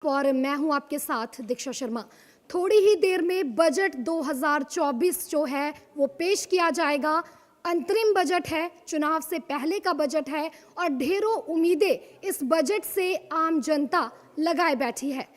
और मैं हूं आपके साथ दीक्षा शर्मा। थोड़ी ही देर में बजट 2024 जो है वो पेश किया जाएगा। अंतरिम बजट है, चुनाव से पहले का बजट है और ढेरों उम्मीदें इस बजट से आम जनता लगाए बैठी है।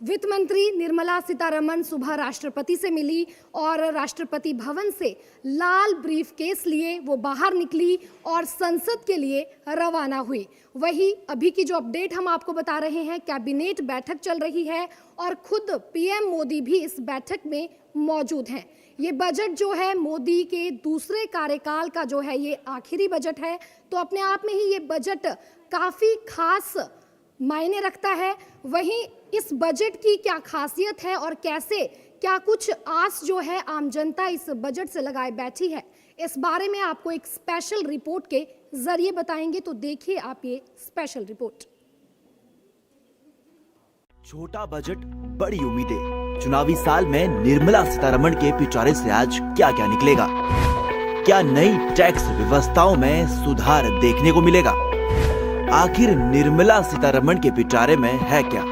वित्त मंत्री निर्मला सीतारमण सुबह राष्ट्रपति से मिली और राष्ट्रपति भवन से लाल ब्रीफकेस लिए वो बाहर निकली और संसद के लिए रवाना हुई। वही अभी की जो अपडेट हम आपको बता रहे हैं, कैबिनेट बैठक चल रही है और खुद पीएम मोदी भी इस बैठक में मौजूद हैं। ये बजट जो है मोदी के दूसरे कार्यकाल का जो है ये आखिरी बजट है, तो अपने आप में ही ये बजट काफ़ी खास मायने रखता है। वहीं इस बजट की क्या खासियत है और कैसे क्या कुछ आस जो है आम जनता इस बजट से लगाए बैठी है, इस बारे में आपको एक स्पेशल रिपोर्ट के जरिए बताएंगे। तो देखिए आप ये स्पेशल रिपोर्ट। छोटा बजट बड़ी उम्मीदें। चुनावी साल में निर्मला सीतारमण के पिटारे से आज क्या क्या निकलेगा? क्या नई टैक्स व्यवस्थाओं में सुधार देखने को मिलेगा? आखिर निर्मला सीतारमण के पिटारे में है क्या?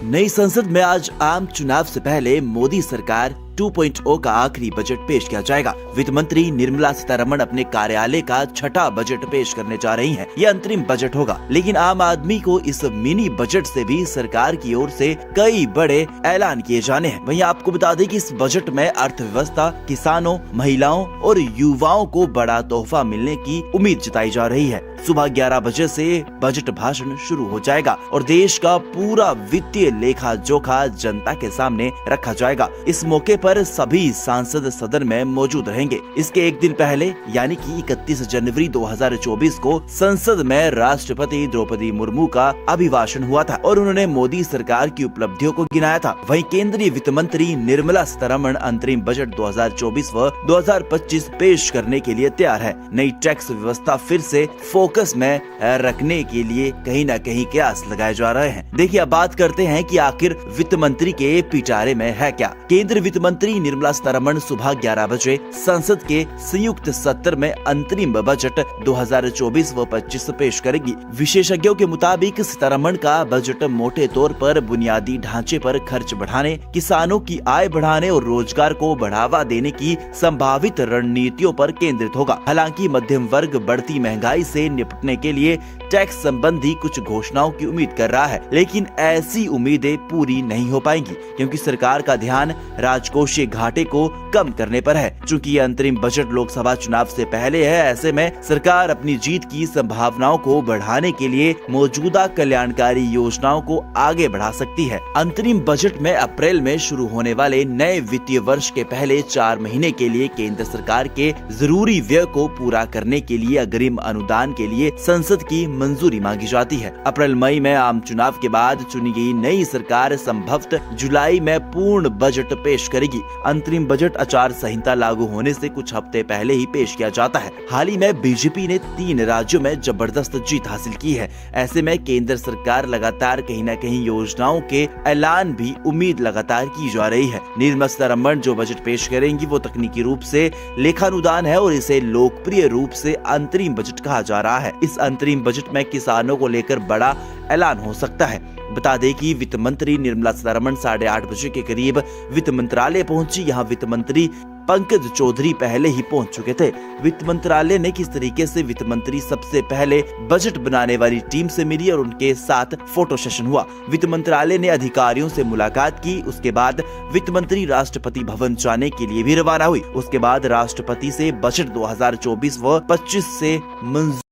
नई संसद में आज आम चुनाव से पहले मोदी सरकार 2.0 का आखिरी बजट पेश किया जाएगा। वित्त मंत्री निर्मला सीतारमण अपने कार्यालय का छठा बजट पेश करने जा रही हैं। यह अंतरिम बजट होगा, लेकिन आम आदमी को इस मिनी बजट से भी सरकार की ओर से कई बड़े ऐलान किए जाने हैं। वहीं आपको बता दें कि इस बजट में अर्थव्यवस्था, किसानों, महिलाओं और युवाओं को बड़ा तोहफा मिलने की उम्मीद जताई जा रही है। सुबह 11 बजे से बजट भाषण शुरू हो जाएगा और देश का पूरा वित्तीय लेखा जोखा जनता के सामने रखा जाएगा। इस मौके पर सभी सांसद सदन में मौजूद रहेंगे। इसके एक दिन पहले यानी कि 31 जनवरी 2024 को संसद में राष्ट्रपति द्रौपदी मुर्मू का अभिभाषण हुआ था और उन्होंने मोदी सरकार की उपलब्धियों को गिनाया था। वहीं केंद्रीय वित्त मंत्री निर्मला सीतारमण अंतरिम बजट 2024 व 2025 पेश करने के लिए तैयार है। नई टैक्स व्यवस्था फिर से फोकस में रखने के लिए कहीं न कहीं कयास लगाए जा रहे हैं। देखिए, अब बात करते हैं कि आखिर वित्त मंत्री के पिटारे में है क्या। केंद्रीय वित्त मंत्री निर्मला सीतारमण सुबह 11 बजे संसद के संयुक्त सत्र में अंतरिम बजट 2024 व 25 पेश करेगी। विशेषज्ञों के मुताबिक सीतारमण का बजट मोटे तौर पर बुनियादी ढांचे पर खर्च बढ़ाने, किसानों की आय बढ़ाने और रोजगार को बढ़ावा देने की संभावित रणनीतियों पर केंद्रित होगा। हालांकि मध्यम वर्ग बढ़ती महंगाई से निपटने के लिए टैक्स संबंधी कुछ घोषणाओं की उम्मीद कर रहा है, लेकिन ऐसी उम्मीदें पूरी नहीं हो पाएंगी क्योंकि सरकार का ध्यान राजकोषीय घाटे को कम करने पर है। चूंकि यह अंतरिम बजट लोकसभा चुनाव से पहले है, ऐसे में सरकार अपनी जीत की संभावनाओं को बढ़ाने के लिए मौजूदा कल्याणकारी योजनाओं को आगे बढ़ा सकती है। अंतरिम बजट में अप्रैल में शुरू होने वाले नए वित्तीय वर्ष के पहले 4 महीने के लिए केंद्र सरकार के जरूरी व्यय को पूरा करने के लिए अग्रिम अनुदान के लिए संसद की मंजूरी मांगी जाती है। अप्रैल मई में आम चुनाव के बाद चुनी गई नई सरकार संभवतः जुलाई में पूर्ण बजट पेश करेगी। अंतरिम बजट आचार संहिता लागू होने से कुछ हफ्ते पहले ही पेश किया जाता है। हाल ही में बीजेपी ने 3 राज्यों में जबरदस्त जीत हासिल की है। ऐसे में केंद्र सरकार लगातार कहीं न कहीं योजनाओं के ऐलान भी उम्मीद लगातार की जा रही है। निर्मला सीतारमण जो बजट पेश करेंगी वो तकनीकी रूप से लेखानुदान है और इसे लोकप्रिय रूप से अंतरिम बजट कहा जा रहा है। इस अंतरिम बजट में किसानों को लेकर बड़ा ऐलान हो सकता है। बता दें कि वित्त मंत्री निर्मला सीतारमण 8:30 बजे के करीब वित्त मंत्रालय पहुंची। यहां वित्त मंत्री पंकज चौधरी पहले ही पहुंच चुके थे। वित्त मंत्रालय ने किस तरीके से वित्त मंत्री सबसे पहले बजट बनाने वाली टीम से मिली और उनके साथ फोटो सेशन हुआ। वित्त मंत्रालय ने अधिकारियों से मुलाकात की। उसके बाद वित्त मंत्री राष्ट्रपति भवन जाने के लिए भी रवाना हुई। उसके बाद राष्ट्रपति से बजट 2024 व 25 से मंजूर।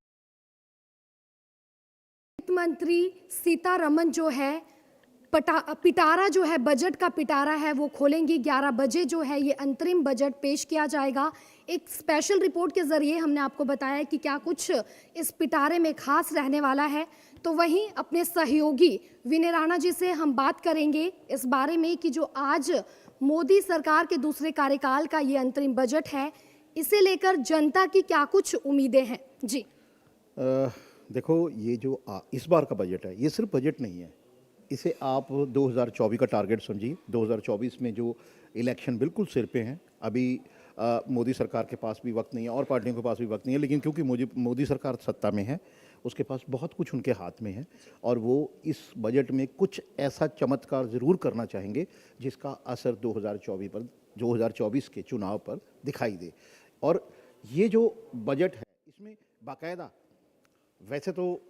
मंत्री सीतारमण जो है पिटारा जो है, बजट का पिटारा है वो खोलेंगी। 11 बजे जो है ये अंतरिम बजट पेश किया जाएगा। एक स्पेशल रिपोर्ट के जरिए हमने आपको बताया कि क्या कुछ इस पिटारे में खास रहने वाला है। तो वहीं अपने सहयोगी विनय राणा जी से हम बात करेंगे इस बारे में कि जो आज मोदी सरकार के दूसरे कार्यकाल का ये अंतरिम बजट है, इसे लेकर जनता की क्या कुछ उम्मीदें हैं। जी देखो, ये जो इस बार का बजट है ये सिर्फ बजट नहीं है, इसे आप 2024 का टारगेट समझिए। 2024 में जो इलेक्शन बिल्कुल सिर पे हैं, अभी मोदी सरकार के पास भी वक्त नहीं है और पार्टियों के पास भी वक्त नहीं है, लेकिन क्योंकि मोदी सरकार सत्ता में है, उसके पास बहुत कुछ उनके हाथ में है और वो इस बजट में कुछ ऐसा चमत्कार ज़रूर करना चाहेंगे जिसका असर 2024 के चुनाव पर दिखाई दे। और ये जो बजट है इसमें बाकायदा, वैसे तो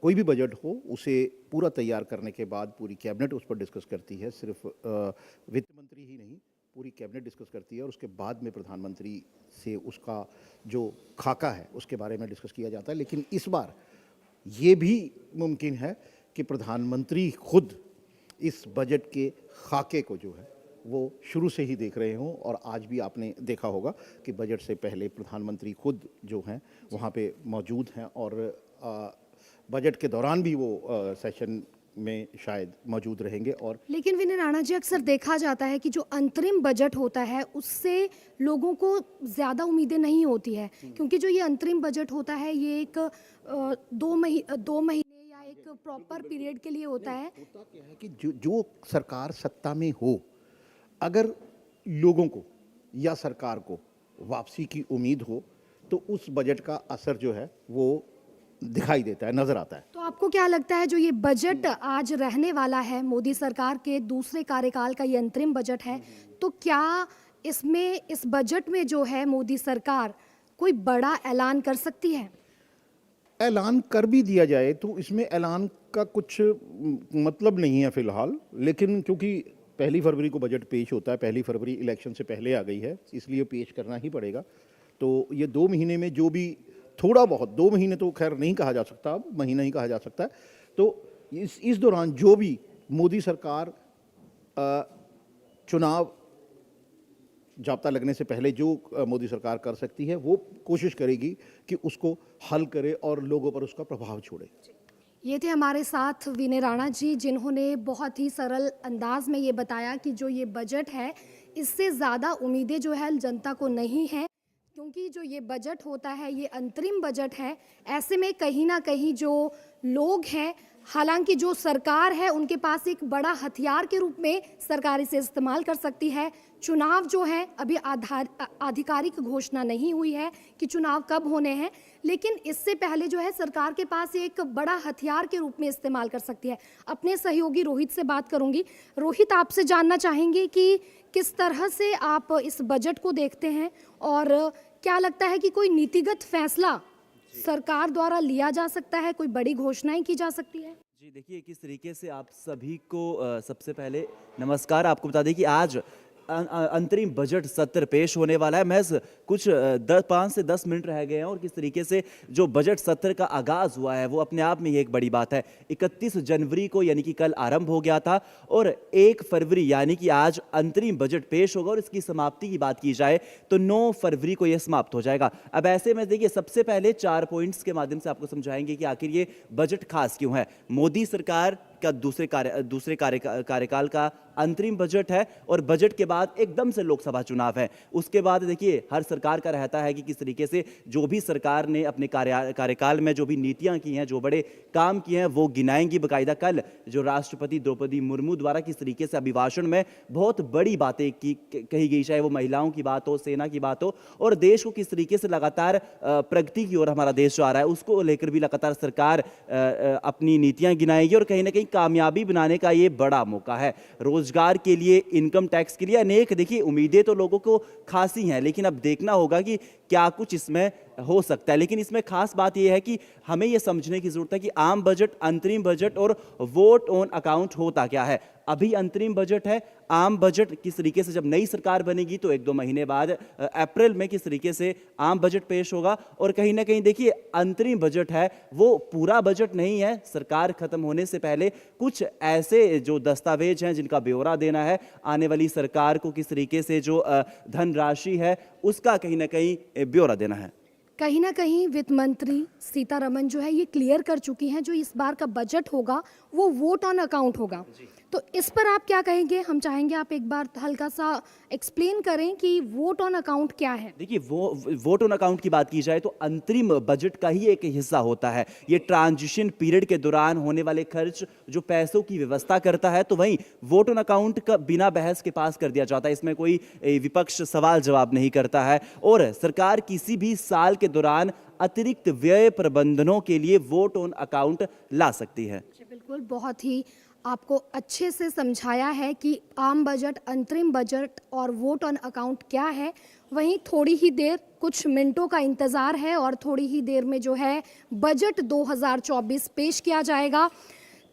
कोई भी बजट हो उसे पूरा तैयार करने के बाद पूरी कैबिनेट उस पर डिस्कस करती है, सिर्फ वित्त मंत्री ही नहीं, पूरी कैबिनेट डिस्कस करती है और उसके बाद में प्रधानमंत्री से उसका जो खाका है उसके बारे में डिस्कस किया जाता है। लेकिन इस बार ये भी मुमकिन है कि प्रधानमंत्री खुद इस बजट के खाके को जो है वो शुरू से ही देख रहे हों। और आज भी आपने देखा होगा कि बजट से पहले प्रधानमंत्री खुद जो हैं वहाँ पे मौजूद हैं और बजट के दौरान भी वो सेशन में शायद मौजूद रहेंगे। और लेकिन विनय राणा जी, अक्सर देखा जाता है कि जो अंतरिम बजट होता है उससे लोगों को ज़्यादा उम्मीदें नहीं होती है, क्योंकि जो ये अंतरिम बजट होता है ये एक 2 महीने या एक प्रॉपर पीरियड के लिए होता है। होता क्या है कि जो सरकार सत्ता में हो, अगर लोगों को या सरकार को वापसी की उम्मीद हो तो उस बजट का असर जो है वो दिखाई देता है, नजर आता है। तो आपको क्या लगता है जो ये बजट आज रहने वाला है, मोदी सरकार के दूसरे कार्यकाल का ये अंतरिम बजट है, तो क्या इसमें, इस बजट में जो है मोदी सरकार कोई बड़ा ऐलान कर सकती है? ऐलान कर भी दिया जाए तो इसमें ऐलान का कुछ मतलब नहीं है फिलहाल, लेकिन क्योंकि 1 फरवरी को बजट पेश होता है, 1 फरवरी इलेक्शन से पहले आ गई है, इसलिए पेश करना ही पड़ेगा। तो ये 2 महीने में जो भी थोड़ा बहुत, 2 महीने तो खैर नहीं कहा जा सकता, अब महीना ही कहा जा सकता है, तो इस दौरान जो भी मोदी सरकार चुनाव जाब्ता लगने से पहले जो मोदी सरकार कर सकती है वो कोशिश करेगी कि उसको हल करे और लोगों पर उसका प्रभाव छोड़े। ये थे हमारे साथ विनय राणा जी, जिन्होंने बहुत ही सरल अंदाज में ये बताया कि जो ये बजट है इससे ज़्यादा उम्मीदें जो है जनता को नहीं है, क्योंकि जो ये बजट होता है ये अंतरिम बजट है। ऐसे में कहीं ना कहीं जो लोग हैं, हालांकि जो सरकार है उनके पास एक बड़ा हथियार के रूप में सरकार इसे इस्तेमाल कर सकती है। चुनाव जो है अभी आधिकारिक घोषणा नहीं हुई है कि चुनाव कब होने हैं, लेकिन इससे पहले जो है सरकार के पास एक बड़ा हथियार के रूप में इस्तेमाल कर सकती है। अपने सहयोगी रोहित से बात करूंगी। रोहित, आपसे जानना चाहेंगे कि किस तरह से आप इस बजट को देखते हैं और क्या लगता है कि कोई नीतिगत फैसला सरकार द्वारा लिया जा सकता है, कोई बड़ी घोषणाएं की जा सकती है? जी देखिए, किस तरीके से आप सभी को सबसे पहले नमस्कार। आपको बता दें कि आज अंतरिम बजट सत्र पेश होने वाला है। महज कुछ 5 से 10 मिनट रह गए हैं और किस तरीके से जो बजट सत्र का आगाज हुआ है वो अपने आप में ये एक बड़ी बात है। 31 जनवरी को यानी कि कल आरंभ हो गया था और 1 फरवरी यानी कि आज अंतरिम बजट पेश होगा और इसकी समाप्ति की बात की जाए तो 9 फरवरी को यह समाप्त हो जाएगा। अब ऐसे में देखिए, सबसे पहले 4 पॉइंट्स के माध्यम से आपको समझाएंगे कि आखिर ये बजट खास क्यों है। मोदी सरकार का दूसरे कार्यकाल का अंतरिम बजट है और बजट के बाद एकदम से लोकसभा चुनाव है। उसके बाद देखिए, हर सरकार का रहता है कि किस तरीके से जो भी सरकार ने अपने कार्यकाल में जो भी नीतियां की हैं, जो बड़े काम किए हैं, वो गिनाएंगी बकायदा। कल जो राष्ट्रपति द्रौपदी मुर्मू द्वारा किस तरीके से अभिभाषण में बहुत बड़ी बातें कही गई, चाहे वो महिलाओं की बात हो, सेना की बात हो, और देश को किस तरीके से लगातार प्रगति की ओर हमारा देश जो आ रहा है उसको लेकर भी लगातार सरकार अपनी नीतियां गिनाएगी और कहीं ना कहीं कामयाबी बनाने का ये बड़ा मौका है। रोजगार के लिए, इनकम टैक्स के लिए अनेक देखिए उम्मीदें तो लोगों को खासी हैं, लेकिन अब देखना होगा कि क्या कुछ इसमें हो सकता है। लेकिन इसमें खास बात यह है कि हमें यह समझने की जरूरत है कि आम बजट, अंतरिम बजट और वोट ऑन अकाउंट होता क्या है। अभी अंतरिम बजट है। आम बजट किस तरीके से जब नई सरकार बनेगी तो 1-2 महीने बाद अप्रैल में किस तरीके से आम बजट पेश होगा। और कहीं ना कहीं देखिए, अंतरिम बजट है वो पूरा बजट नहीं है। सरकार खत्म होने से पहले कुछ ऐसे जो दस्तावेज हैं जिनका ब्यौरा देना है, आने वाली सरकार को किस तरीके से जो धनराशि है उसका कहीं ना कहीं ब्यौरा देना है। कहीं ना कहीं वित्त मंत्री सीतारमण जो है ये क्लियर कर चुकी हैं, जो इस बार का बजट होगा वो वोट ऑन अकाउंट होगा। तो इस पर आप क्या कहेंगे? हम चाहेंगे आप एक बार हल्का सा एक्सप्लेन करें कि वोट ऑन अकाउंट क्या है। देखिए, वोट ऑन अकाउंट की बात की जाए तो अंतरिम बजट का ही एक हिस्सा होता है। ये ट्रांजिशन पीरियड के दौरान होने वाले खर्च जो पैसों की व्यवस्था करता है, तो वहीं वोट ऑन अकाउंट का बिना बहस के पास कर दिया जाता है। इसमें कोई विपक्ष सवाल जवाब नहीं करता है और सरकार किसी भी साल के दौरान अतिरिक्त व्यय प्रबंधनों के लिए वोट ऑन अकाउंट ला सकती है। बिल्कुल, बहुत ही आपको अच्छे से समझाया है कि आम बजट, अंतरिम बजट और वोट ऑन अकाउंट क्या है। वहीं थोड़ी ही देर, कुछ मिनटों का इंतज़ार है और थोड़ी ही देर में जो है बजट 2024 पेश किया जाएगा।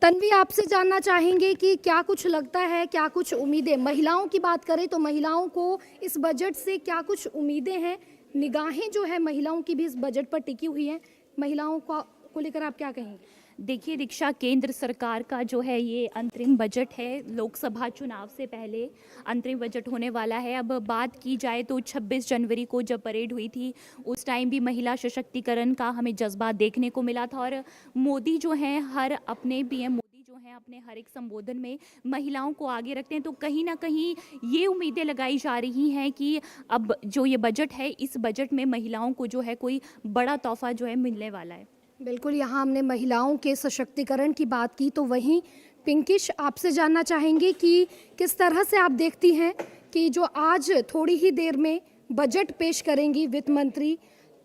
तन्वी, आपसे जानना चाहेंगे कि क्या कुछ लगता है, क्या कुछ उम्मीदें, महिलाओं की बात करें तो महिलाओं को इस बजट से क्या कुछ उम्मीदें हैं? निगाहें जो है महिलाओं की भी इस बजट पर टिकी हुई हैं। महिलाओं को लेकर आप क्या कहेंगे? देखिए दीक्षा, केंद्र सरकार का जो है ये अंतरिम बजट है। लोकसभा चुनाव से पहले अंतरिम बजट होने वाला है। अब बात की जाए तो 26 जनवरी को जब परेड हुई थी, उस टाइम भी महिला सशक्तिकरण का हमें जज्बा देखने को मिला था और मोदी जो हैं पीएम मोदी जो हैं अपने हर एक संबोधन में महिलाओं को आगे रखते हैं। तो कहीं ना कहीं ये उम्मीदें लगाई जा रही हैं कि अब जो ये बजट है, इस बजट में महिलाओं को जो है कोई बड़ा तोहफा जो है मिलने वाला है। बिल्कुल, यहाँ हमने महिलाओं के सशक्तिकरण की बात की, तो वहीं पिंकिश, आपसे जानना चाहेंगे कि किस तरह से आप देखती हैं कि जो आज थोड़ी ही देर में बजट पेश करेंगी वित्त मंत्री,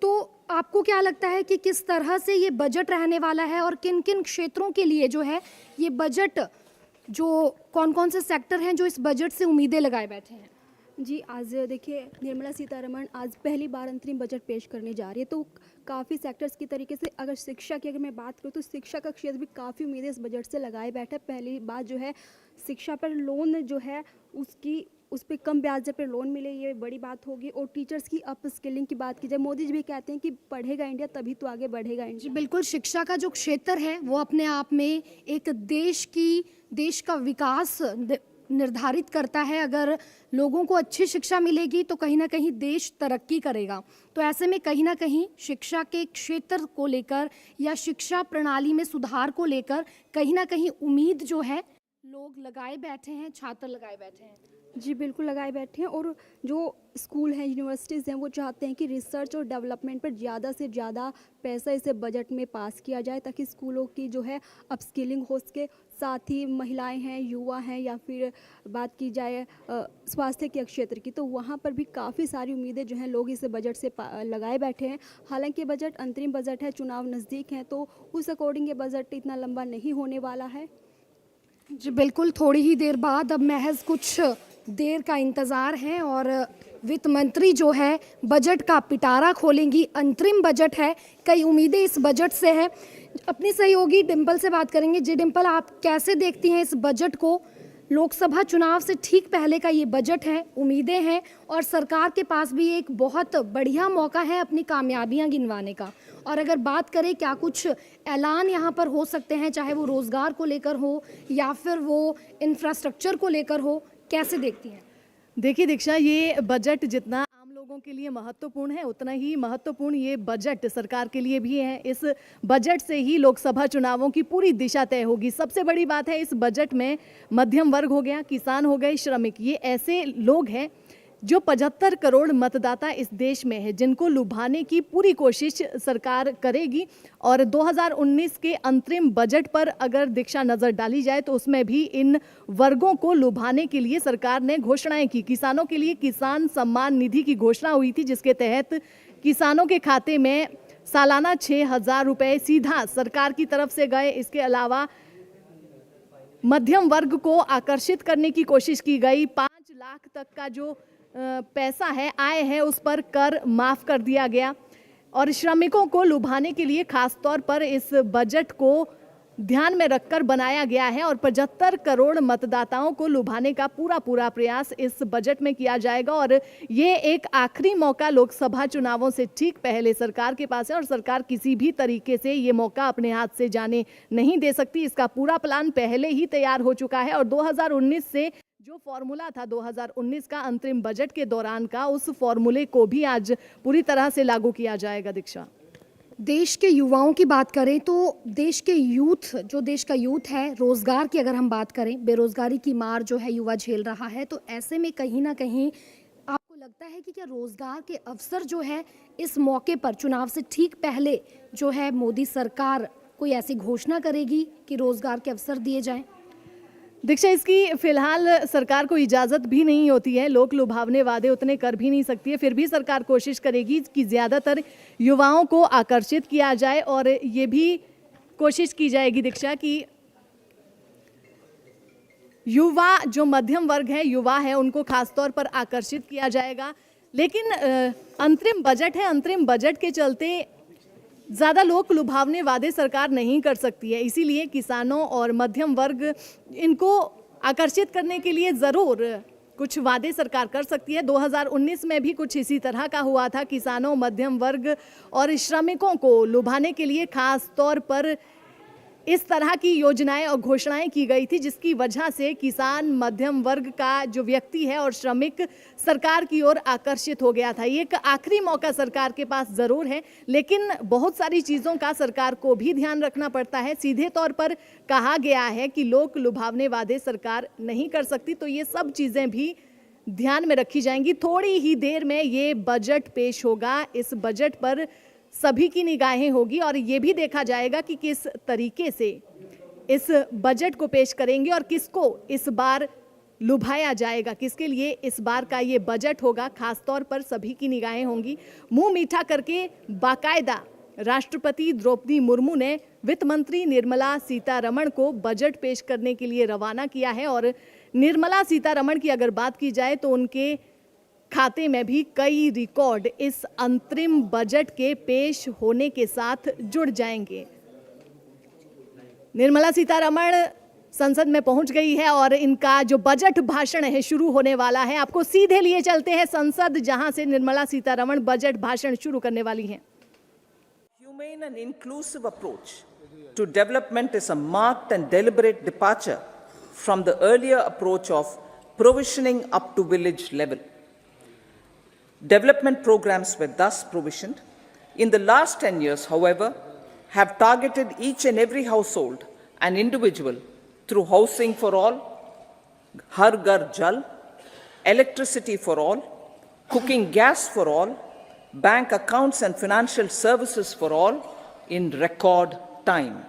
तो आपको क्या लगता है कि किस तरह से ये बजट रहने वाला है और किन किन क्षेत्रों के लिए जो है ये बजट, जो कौन कौन से सेक्टर हैं जो इस बजट से उम्मीदें लगाए बैठे हैं? जी, आज देखिए निर्मला सीतारमण आज पहली बार अंतरिम बजट पेश करने जा रही है, तो काफ़ी सेक्टर्स की तरीके से अगर शिक्षा की मैं बात करूँ तो शिक्षा का क्षेत्र भी काफ़ी उम्मीदें इस बजट से लगाए बैठे। पहली बात जो है शिक्षा पर लोन जो है उस पर कम ब्याज दर पर लोन मिले, ये बड़ी बात होगी। और टीचर्स की अप स्किलिंग की बात की जाए, मोदी जी भी कहते हैं कि पढ़ेगा इंडिया तभी तो आगे बढ़ेगा इंडिया। जी बिल्कुल, शिक्षा का जो क्षेत्र है वो अपने आप में एक देश का विकास निर्धारित करता है। अगर लोगों को अच्छी शिक्षा मिलेगी तो कहीं ना कहीं देश तरक्की करेगा। तो ऐसे में कहीं ना कहीं शिक्षा के क्षेत्र को लेकर या शिक्षा प्रणाली में सुधार को लेकर कहीं ना कहीं उम्मीद जो है लोग लगाए बैठे हैं, छात्र लगाए बैठे हैं। जी बिल्कुल, लगाए बैठे हैं। और जो स्कूल हैं, यूनिवर्सिटीज़ हैं, वो चाहते हैं कि रिसर्च और डेवलपमेंट पर ज़्यादा से ज़्यादा पैसा इसे बजट में पास किया जाए, ताकि स्कूलों की जो है अपस्किलिंग हो सके। साथ ही महिलाएं हैं, युवा हैं, या फिर बात की जाए स्वास्थ्य के क्षेत्र की, तो वहाँ पर भी काफ़ी सारी उम्मीदें जो हैं लोग इस बजट से लगाए बैठे हैं। हालांकि बजट अंतरिम बजट है, चुनाव नज़दीक हैं, तो उस अकॉर्डिंग ये बजट इतना लंबा नहीं होने वाला है। जी बिल्कुल, थोड़ी ही देर बाद, अब महज कुछ देर का इंतज़ार है और वित्त मंत्री जो है बजट का पिटारा खोलेंगी। अंतरिम बजट है, कई उम्मीदें इस बजट से हैं। अपनी सहयोगी डिम्पल से बात करेंगे। जी डिम्पल, आप कैसे देखती हैं इस बजट को? लोकसभा चुनाव से ठीक पहले का ये बजट है, उम्मीदें हैं और सरकार के पास भी एक बहुत बढ़िया मौका है अपनी कामयाबियां गिनवाने का। और अगर बात करें क्या कुछ ऐलान यहाँ पर हो सकते हैं, चाहे वो रोज़गार को लेकर हो या फिर वो इंफ्रास्ट्रक्चर को लेकर हो, कैसे देखती हैं? देखिए दीक्षा, ये बजट जितना आम लोगों के लिए महत्वपूर्ण है, उतना ही महत्वपूर्ण ये बजट सरकार के लिए भी है। इस बजट से ही लोकसभा चुनावों की पूरी दिशा तय होगी। सबसे बड़ी बात है, इस बजट में मध्यम वर्ग हो गया, किसान हो गए, श्रमिक, ये ऐसे लोग हैं जो 75 करोड़ मतदाता इस देश में है, जिनको लुभाने की पूरी कोशिश सरकार करेगी। और 2019 के अंतरिम बजट पर अगर दीक्षा नज़र डाली जाए तो उसमें भी इन वर्गों को लुभाने के लिए सरकार ने घोषणाएं की। किसानों के लिए किसान सम्मान निधि की घोषणा हुई थी, जिसके तहत किसानों के खाते में सालाना 6,000 रुपये सीधा सरकार की तरफ से गए। इसके अलावा मध्यम वर्ग को आकर्षित करने की कोशिश की गई। 5 लाख तक का जो पैसा है, आय है, उस पर कर माफ़ कर दिया गया। और श्रमिकों को लुभाने के लिए खास तौर पर इस बजट को ध्यान में रखकर बनाया गया है और 75 करोड़ मतदाताओं को लुभाने का पूरा प्रयास इस बजट में किया जाएगा। और ये एक आखिरी मौका लोकसभा चुनावों से ठीक पहले सरकार के पास है और सरकार किसी भी तरीके से ये मौका अपने हाथ से जाने नहीं दे सकती। इसका पूरा प्लान पहले ही तैयार हो चुका है और 2019 से जो फॉर्मूला था 2019 का अंतरिम बजट के दौरान का, उस फॉर्मूले को भी आज पूरी तरह से लागू किया जाएगा। दीक्षा देश के युवाओं की बात करें तो देश के यूथ, जो देश का यूथ है, रोज़गार की अगर हम बात करें, बेरोज़गारी की मार जो है युवा झेल रहा है, तो ऐसे में कहीं ना कहीं आपको लगता है कि क्या रोज़गार के अवसर जो है इस मौके पर चुनाव से ठीक पहले जो है मोदी सरकार कोई ऐसी घोषणा करेगी कि रोज़गार के अवसर दिए जाएं? दीक्षा, इसकी फिलहाल सरकार को इजाज़त भी नहीं होती है, लोक लुभावने वादे उतने कर भी नहीं सकती है, फिर भी सरकार कोशिश करेगी कि ज़्यादातर युवाओं को आकर्षित किया जाए और ये भी कोशिश की जाएगी दीक्षा कि युवा, जो मध्यम वर्ग है, युवा है, उनको खास तौर पर आकर्षित किया जाएगा। लेकिन अंतरिम बजट है, अंतरिम बजट के चलते ज़्यादा लोक लुभावने वादे सरकार नहीं कर सकती है, इसीलिए किसानों और मध्यम वर्ग, इनको आकर्षित करने के लिए ज़रूर कुछ वादे सरकार कर सकती है। 2019 में भी कुछ इसी तरह का हुआ था। किसानों, मध्यम वर्ग और श्रमिकों को लुभाने के लिए खास तौर पर इस तरह की योजनाएं और घोषणाएं की गई थी, जिसकी वजह से किसान, मध्यम वर्ग का जो व्यक्ति है और श्रमिक सरकार की ओर आकर्षित हो गया था। ये एक आखिरी मौका सरकार के पास ज़रूर है, लेकिन बहुत सारी चीज़ों का सरकार को भी ध्यान रखना पड़ता है। सीधे तौर पर कहा गया है कि लोक लुभावने वादे सरकार नहीं कर सकती, तो ये सब चीज़ें भी ध्यान में रखी जाएंगी। थोड़ी ही देर में ये बजट पेश होगा, इस बजट पर सभी की निगाहें होगी और ये भी देखा जाएगा कि किस तरीके से इस बजट को पेश करेंगे और किसको इस बार लुभाया जाएगा, किसके लिए इस बार का ये बजट होगा। खास तौर पर सभी की निगाहें होंगी। मुंह मीठा करके बाकायदा राष्ट्रपति द्रौपदी मुर्मू ने वित्त मंत्री निर्मला सीतारमण को बजट पेश करने के लिए रवाना किया है और निर्मला सीतारमण की अगर बात की जाए तो उनके खाते में भी कई रिकॉर्ड इस अंतरिम बजट के पेश होने के साथ जुड़ जाएंगे। निर्मला सीतारमण संसद में पहुंच गई है और इनका जो बजट भाषण है शुरू होने वाला है। आपको सीधे लिए चलते हैं संसद, जहां से निर्मला सीतारमण बजट भाषण शुरू करने वाली हैं। Humane and inclusive approach to development is a marked and deliberate departure from the earlier approach of provisioning up to village level. Development programs were thus provisioned. In the last 10 years, however, have targeted each and every household and individual through housing for all, Har Ghar Jal, electricity for all, cooking gas for all, bank accounts and financial services for all in record time.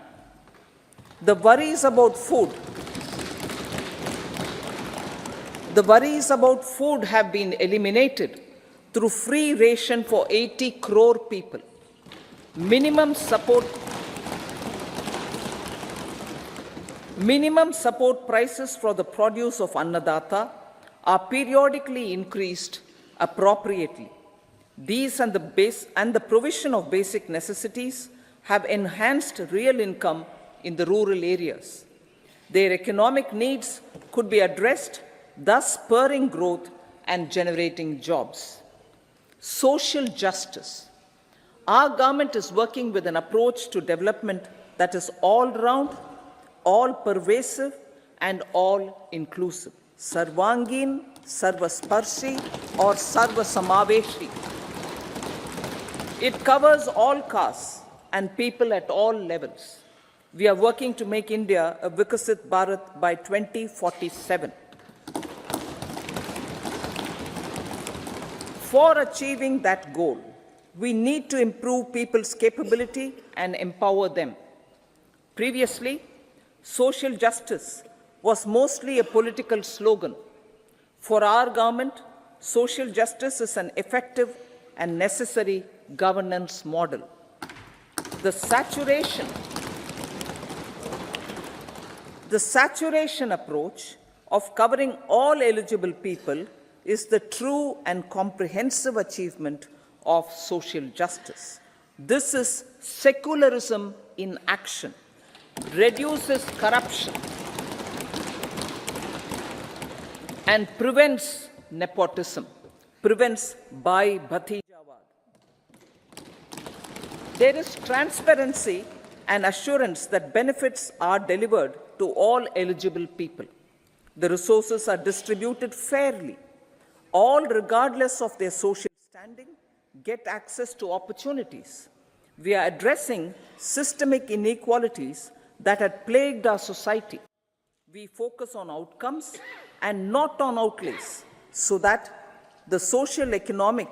The worries about food have been eliminated through free ration for 80 crore people. Minimum support prices for the produce of Annadata are periodically increased appropriately. These and the provision of basic necessities have enhanced real income in the rural areas. Their economic needs could be addressed, thus spurring growth and generating jobs. Social justice. Our government is working with an approach to development that is all-round, all-pervasive, and all-inclusive. Sarvangin, Sarvasparshi, or Sarvasamaveshi. It covers all castes and people at all levels. We are working to make India a Vikasit Bharat by 2047. For achieving that goal, we need to improve people's capability and empower them. Previously, social justice was mostly a political slogan. For our government, social justice is an effective and necessary governance model. The saturation approach of covering all eligible people is the true and comprehensive achievement of social justice. This is secularism in action, reduces corruption, and prevents nepotism, prevents by Bhatijawad. There is transparency and assurance that benefits are delivered to all eligible people. The resources are distributed fairly. All, regardless of their social standing, get access to opportunities. We are addressing systemic inequalities that had plagued our society. We focus on outcomes and not on outlays so that the social economic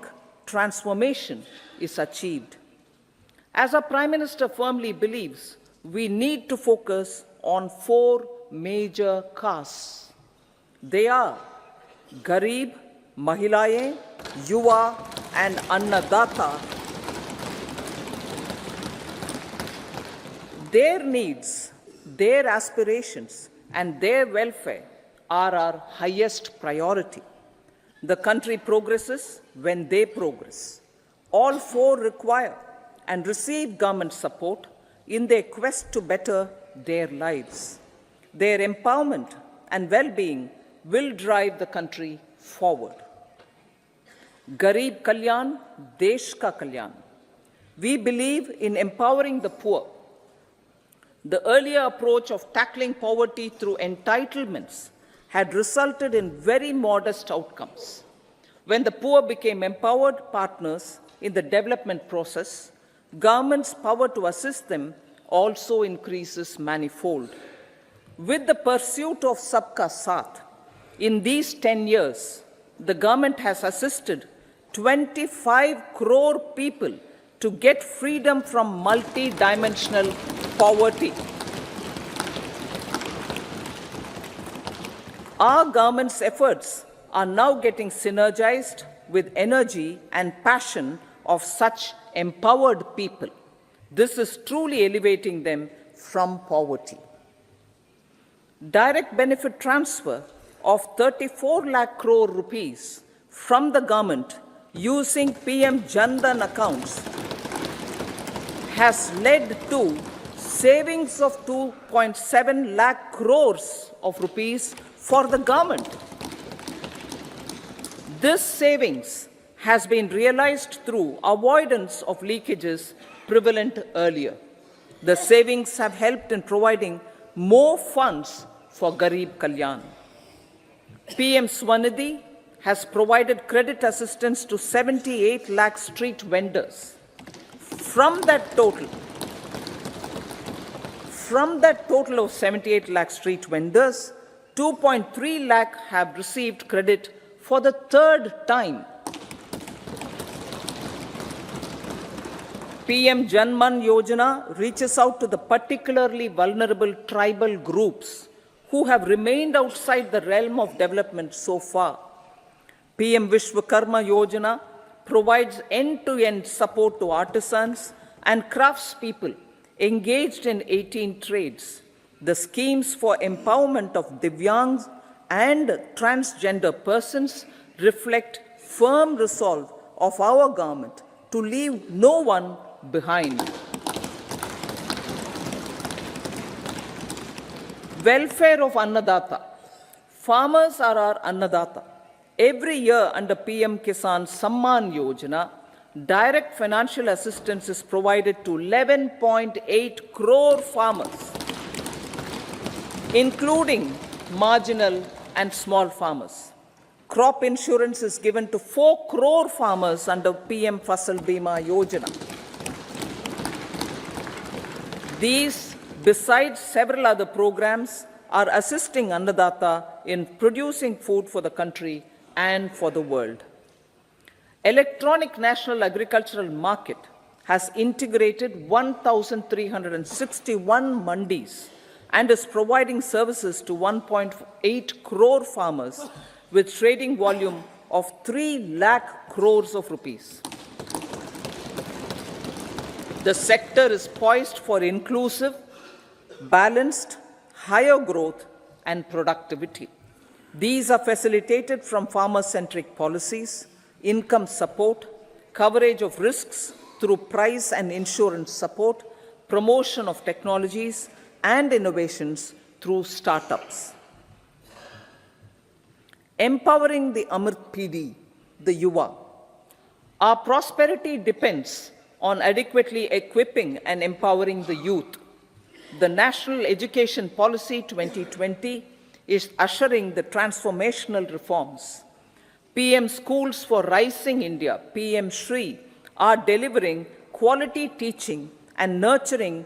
transformation is achieved. As our Prime Minister firmly believes, we need to focus on 4 major castes. They are Garib, Mahilayeं, Yuva and Annadata. Their needs, their aspirations and their welfare are our highest priority. The country progresses when they progress. All 4 require and receive government support in their quest to better their lives. Their empowerment and well-being will drive the country forward. Garib Kalyan, Desh Ka Kalyan. We believe in empowering the poor. The earlier approach of tackling poverty through entitlements had resulted in very modest outcomes. When the poor became empowered partners in the development process, government's power to assist them also increases manifold. With the pursuit of Sabka Saath, in these 10 years, the government has assisted 25 crore people to get freedom from multi-dimensional poverty. Our government's efforts are now getting synergized with energy and passion of such empowered people. This is truly elevating them from poverty. Direct benefit transfer of 34 lakh crore rupees from the government using PM Jan Dhan accounts has led to savings of 2.7 lakh crores of rupees for the government. This savings has been realized through avoidance of leakages prevalent earlier. The savings have helped in providing more funds for Garib Kalyan. PM Swanidhi has provided credit assistance to 78 lakh street vendors. From that total of 78 lakh street vendors, 2.3 lakh have received credit for the 3rd time. PM Janman Yojana reaches out to the particularly vulnerable tribal groups who have remained outside the realm of development so far. PM Vishwakarma Yojana provides end-to-end support to artisans and craftspeople engaged in 18 trades. The schemes for empowerment of Divyangs and transgender persons reflect firm resolve of our government to leave no one behind. Welfare of Annadata. Farmers are our Annadata. Every year under PM Kisan Samman Yojana, direct financial assistance is provided to 11.8 crore farmers, including marginal and small farmers. Crop insurance is given to 4 crore farmers under PM Fasal Bima Yojana. These, besides several other programs, are assisting Annadata in producing food for the country and for the world. Electronic National Agricultural Market has integrated 1,361 mandis and is providing services to 1.8 crore farmers with trading volume of 3 lakh crores of rupees. The sector is poised for inclusive, balanced, higher growth and productivity. These are facilitated from farmer-centric policies, income support, coverage of risks through price and insurance support, promotion of technologies and innovations through startups. Empowering the Amrit PD, the Yuva. Our prosperity depends on adequately equipping and empowering the youth. The National Education Policy 2020 is ushering the transformational reforms. PM Schools for Rising India, PM Shri, are delivering quality teaching and nurturing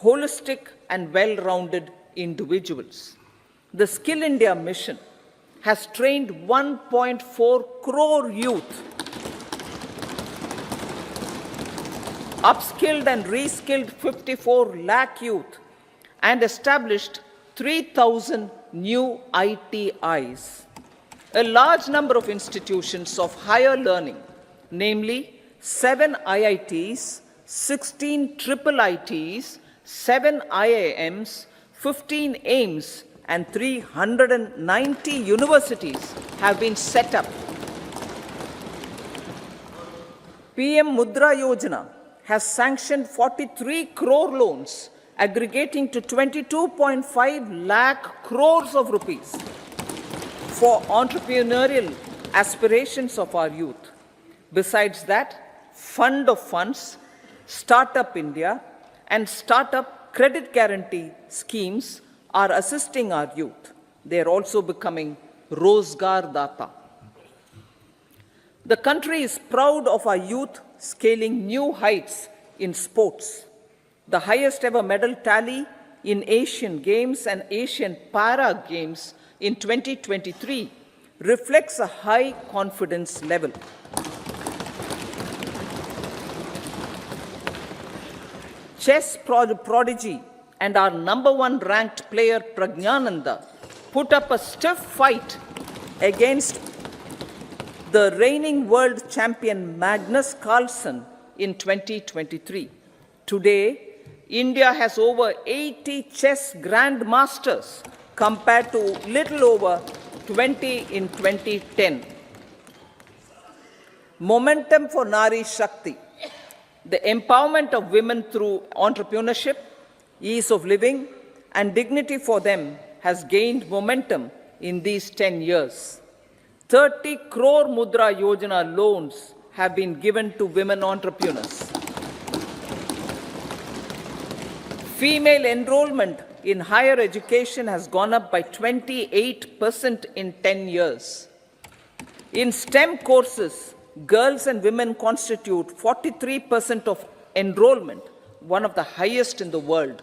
holistic and well-rounded individuals. The Skill India mission has trained 1.4 crore youth, upskilled and reskilled 54 lakh youth, and established 3,000 new ITIs. A large number of institutions of higher learning, namely 7 IITs, 16 triple ITs, 7 IIMs, 15 AIMS, and 390 universities have been set up. PM Mudra Yojana has sanctioned 43 crore loans aggregating to 22.5 lakh crores of rupees for entrepreneurial aspirations of our youth. Besides that, Fund of Funds, Startup India, and Startup Credit Guarantee schemes are assisting our youth. They are also becoming Rozgar Data. The country is proud of our youth scaling new heights in sports. The highest ever medal tally in Asian Games and Asian Para Games in 2023 reflects a high confidence level. Chess prodigy and our #1 ranked player Pragnananda put up a stiff fight against the reigning world champion Magnus Carlsen in 2023. Today, India has over 80 chess grandmasters compared to little over 20 in 2010. Momentum for Nari Shakti. The empowerment of women through entrepreneurship, ease of living, and dignity for them has gained momentum in these 10 years. 30 crore Mudra Yojana loans have been given to women entrepreneurs. Female enrollment in higher education has gone up by 28% in 10 years. In STEM courses, girls and women constitute 43% of enrollment, one of the highest in the world.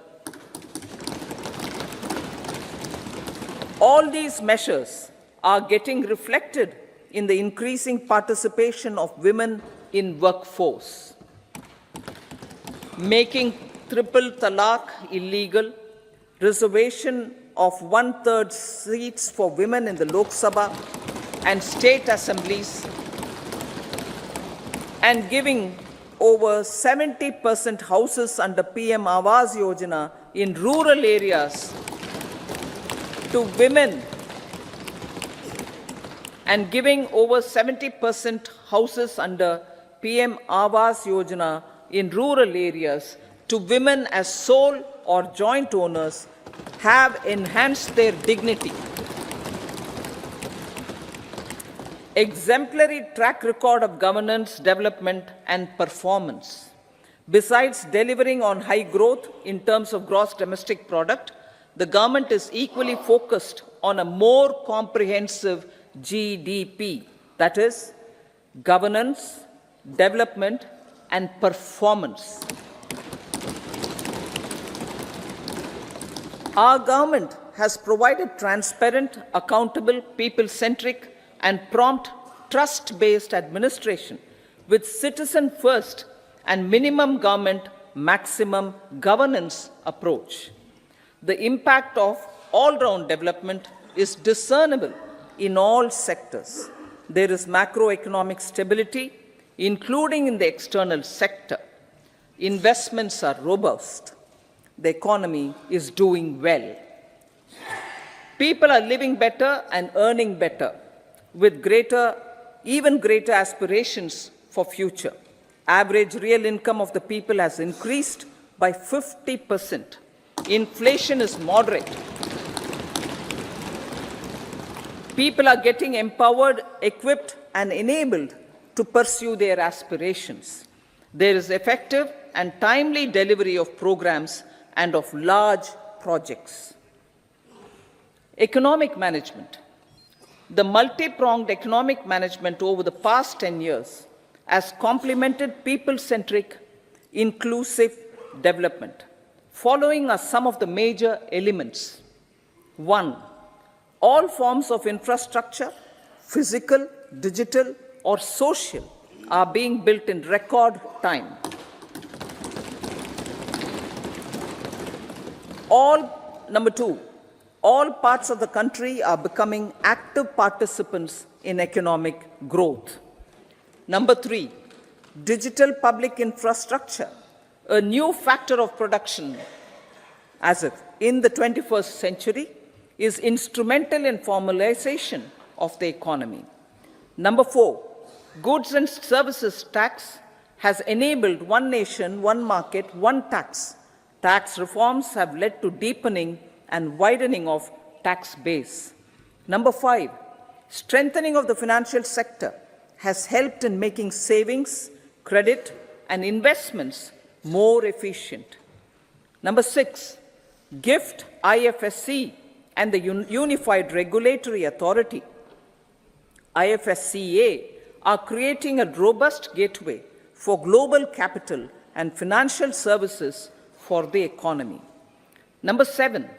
All these measures are getting reflected in the increasing participation of women in workforce. Making triple talaq illegal, reservation of 1/3 seats for women in the Lok Sabha and state assemblies, and giving over 70% houses under PM Awas Yojana in rural areas to women, and giving over 70% houses under PM Awas Yojana in rural areas to women as sole or joint owners have enhanced their dignity. Exemplary track record of governance, development, and performance. Besides delivering on high growth in terms of gross domestic product, the government is equally focused on a more comprehensive GDP, that is, governance, development, and performance. Our government has provided transparent, accountable, people-centric, and prompt, trust-based administration with citizen-first and minimum government, maximum governance approach. The impact of all-round development is discernible in all sectors. There is macroeconomic stability, including in the external sector. Investments are robust. The economy is doing well. People are living better and earning better, with even greater aspirations for future. Average real income of the people has increased by 50%. Inflation is moderate. People are getting empowered, equipped, and enabled to pursue their aspirations. There is effective and timely delivery of programs and of large projects. Economic management. The multi-pronged economic management over the past 10 years has complemented people-centric, inclusive development. Following are some of the major elements. 1. All forms of infrastructure, physical, digital, or social, are being built in record time. Number 2, all parts of the country are becoming active participants in economic growth. Number 3, digital public infrastructure, a new factor of production as if in the 21st century, is instrumental in formalization of the economy. Number 4, goods and services tax has enabled one nation, one market, one tax. Tax reforms have led to deepening and widening of tax base. Number 5, strengthening of the financial sector has helped in making savings, credit, and investments more efficient. Number 6, GIFT, IFSC, and the Unified Regulatory Authority, IFSCA, are creating a robust gateway for global capital and financial services for the economy. Number 7,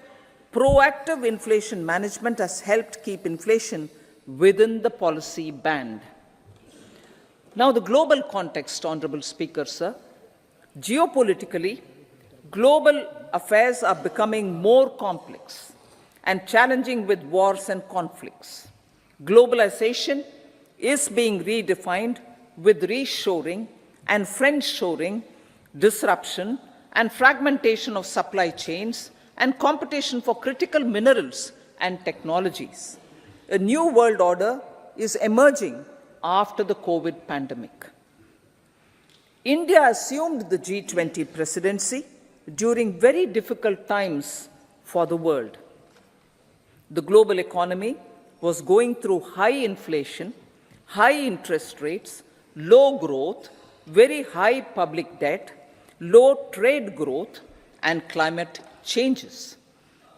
proactive inflation management has helped keep inflation within the policy band. Now, the global context, Honorable Speaker, sir. Geopolitically, global affairs are becoming more complex and challenging with wars and conflicts. Globalization is being redefined with reshoring and friendshoring, disruption and fragmentation of supply chains, and competition for critical minerals and technologies. A new world order is emerging after the COVID pandemic. India assumed the G20 presidency during very difficult times for the world. The global economy was going through high inflation, high interest rates, low growth, very high public debt, low trade growth, and climate changes.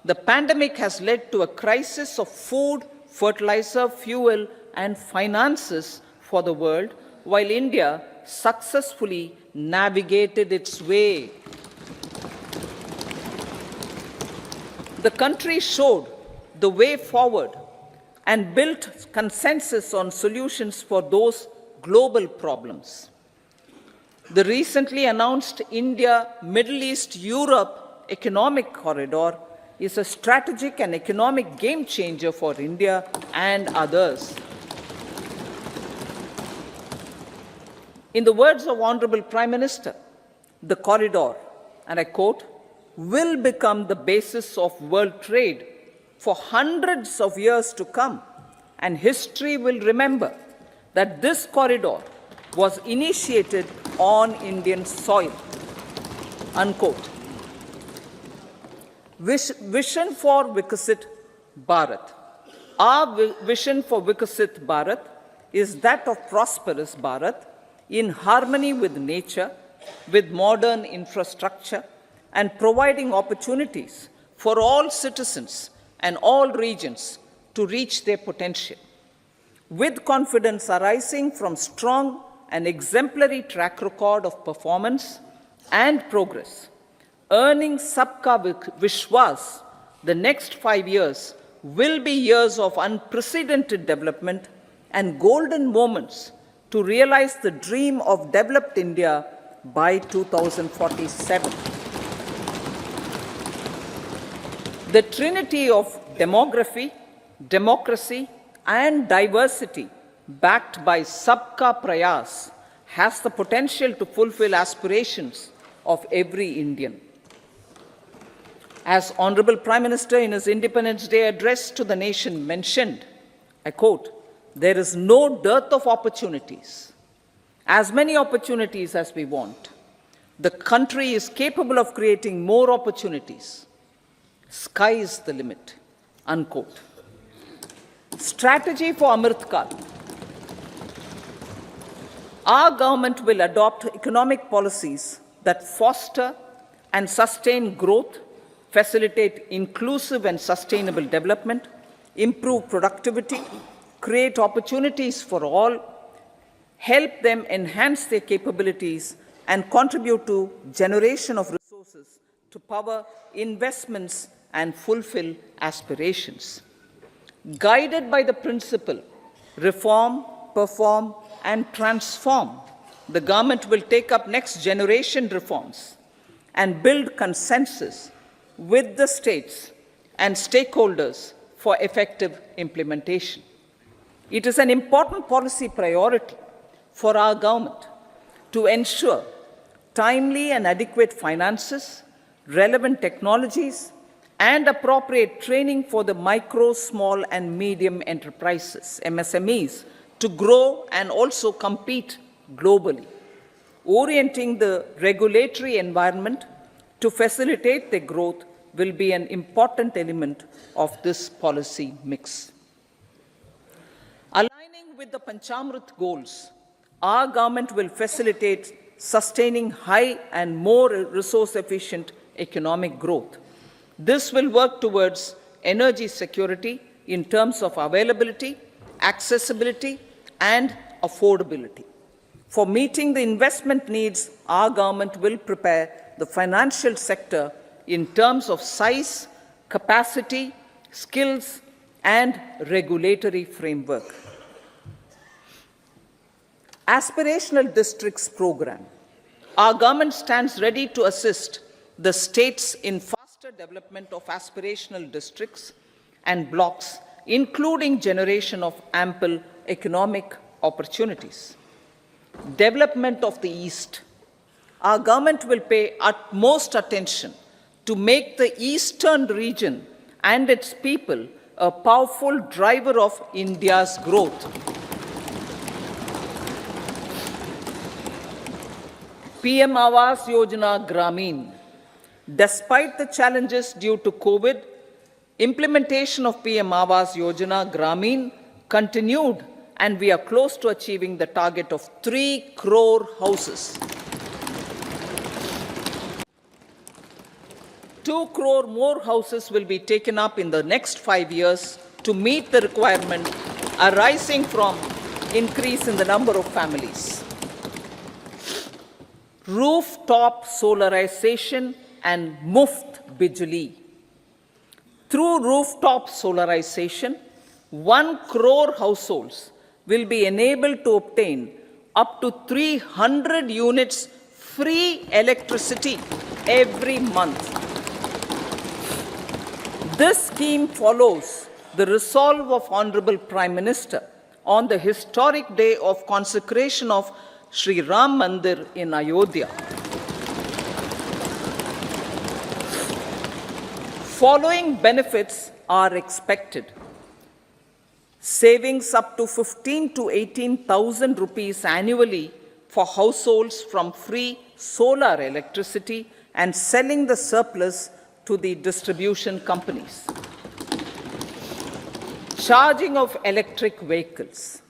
The pandemic has led to a crisis of food, fertilizer, fuel, and finances for the world, while India successfully navigated its way. The country showed the way forward and built consensus on solutions for those global problems. The recently announced India-Middle East-Europe economic corridor is a strategic and economic game changer for India and others. In the words of Honorable Prime Minister, the corridor, and I quote, will become the basis of world trade for hundreds of years to come, and history will remember that this corridor was initiated on Indian soil. Unquote. Vision for Vikasit Bharat. Our vision for Vikasit Bharat is that of prosperous Bharat in harmony with nature, with modern infrastructure, and providing opportunities for all citizens and all regions to reach their potential. With confidence arising from strong and exemplary track record of performance and progress, earning Sabka Vishwas, the next 5 years will be years of unprecedented development and golden moments to realize the dream of developed India by 2047. The trinity of demography, democracy, and diversity, backed by Sabka Prayas, has the potential to fulfill aspirations of every Indian. As Honorable Prime Minister in his Independence Day address to the nation mentioned, I quote, "There is no dearth of opportunities, as many opportunities as we want. The country is capable of creating more opportunities. Sky is the limit." Unquote. Strategy for Amritkal. Our government will adopt economic policies that foster and sustain growth, facilitate inclusive and sustainable development, improve productivity, create opportunities for all, help them enhance their capabilities, and contribute to generation of resources to power investments and fulfill aspirations. Guided by the principle, reform, perform, and transform, the government will take up next generation reforms and build consensus with the states and stakeholders for effective implementation. It is an important policy priority for our government to ensure timely and adequate finances, relevant technologies, and appropriate training for the micro, small, and medium enterprises, MSMEs, to grow and also compete globally. Orienting the regulatory environment to facilitate their growth will be an important element of this policy mix. Aligning with the Panchamrit goals, our government will facilitate sustaining high and more resource-efficient economic growth. This will work towards energy security in terms of availability, accessibility, and affordability. For meeting the investment needs, our government will prepare the financial sector in terms of size, capacity, skills, and regulatory framework. Aspirational Districts Program. Our government stands ready to assist the states in faster development of aspirational districts and blocks, including generation of ample economic opportunities. Development of the East. Our government will pay utmost attention to make the eastern region and its people a powerful driver of India's growth. PM Awas Yojana Gramin. Despite the challenges due to COVID, implementation of PM Awas Yojana Gramin continued, and we are close to achieving the target of 3 crore houses. 2 crore more houses will be taken up in the next 5 years to meet the requirement arising from increase in the number of families. Rooftop solarization and Muft Bijli. Through rooftop solarization, 1 crore households will be enabled to obtain up to 300 units free electricity every month. This scheme follows the resolve of Honorable Prime Minister on the historic day of consecration of Sri Ram Mandir in Ayodhya. Following benefits are expected. Savings up to 15 to 18,000 rupees annually for households from free solar electricity and selling the surplus to the distribution companies. Charging of electric vehicles.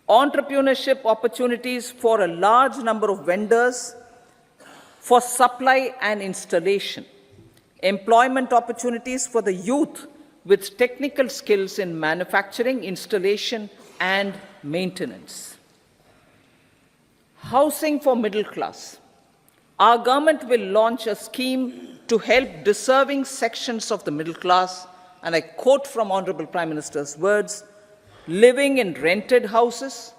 Entrepreneurship opportunities for a large number of vendors for supply and installation. Employment opportunities for the youth with technical skills in manufacturing, installation, and maintenance. Housing for middle class. Our government will launch a scheme to help deserving sections of the middle class, and I quote from Honorable Prime Minister's words, living in rented houses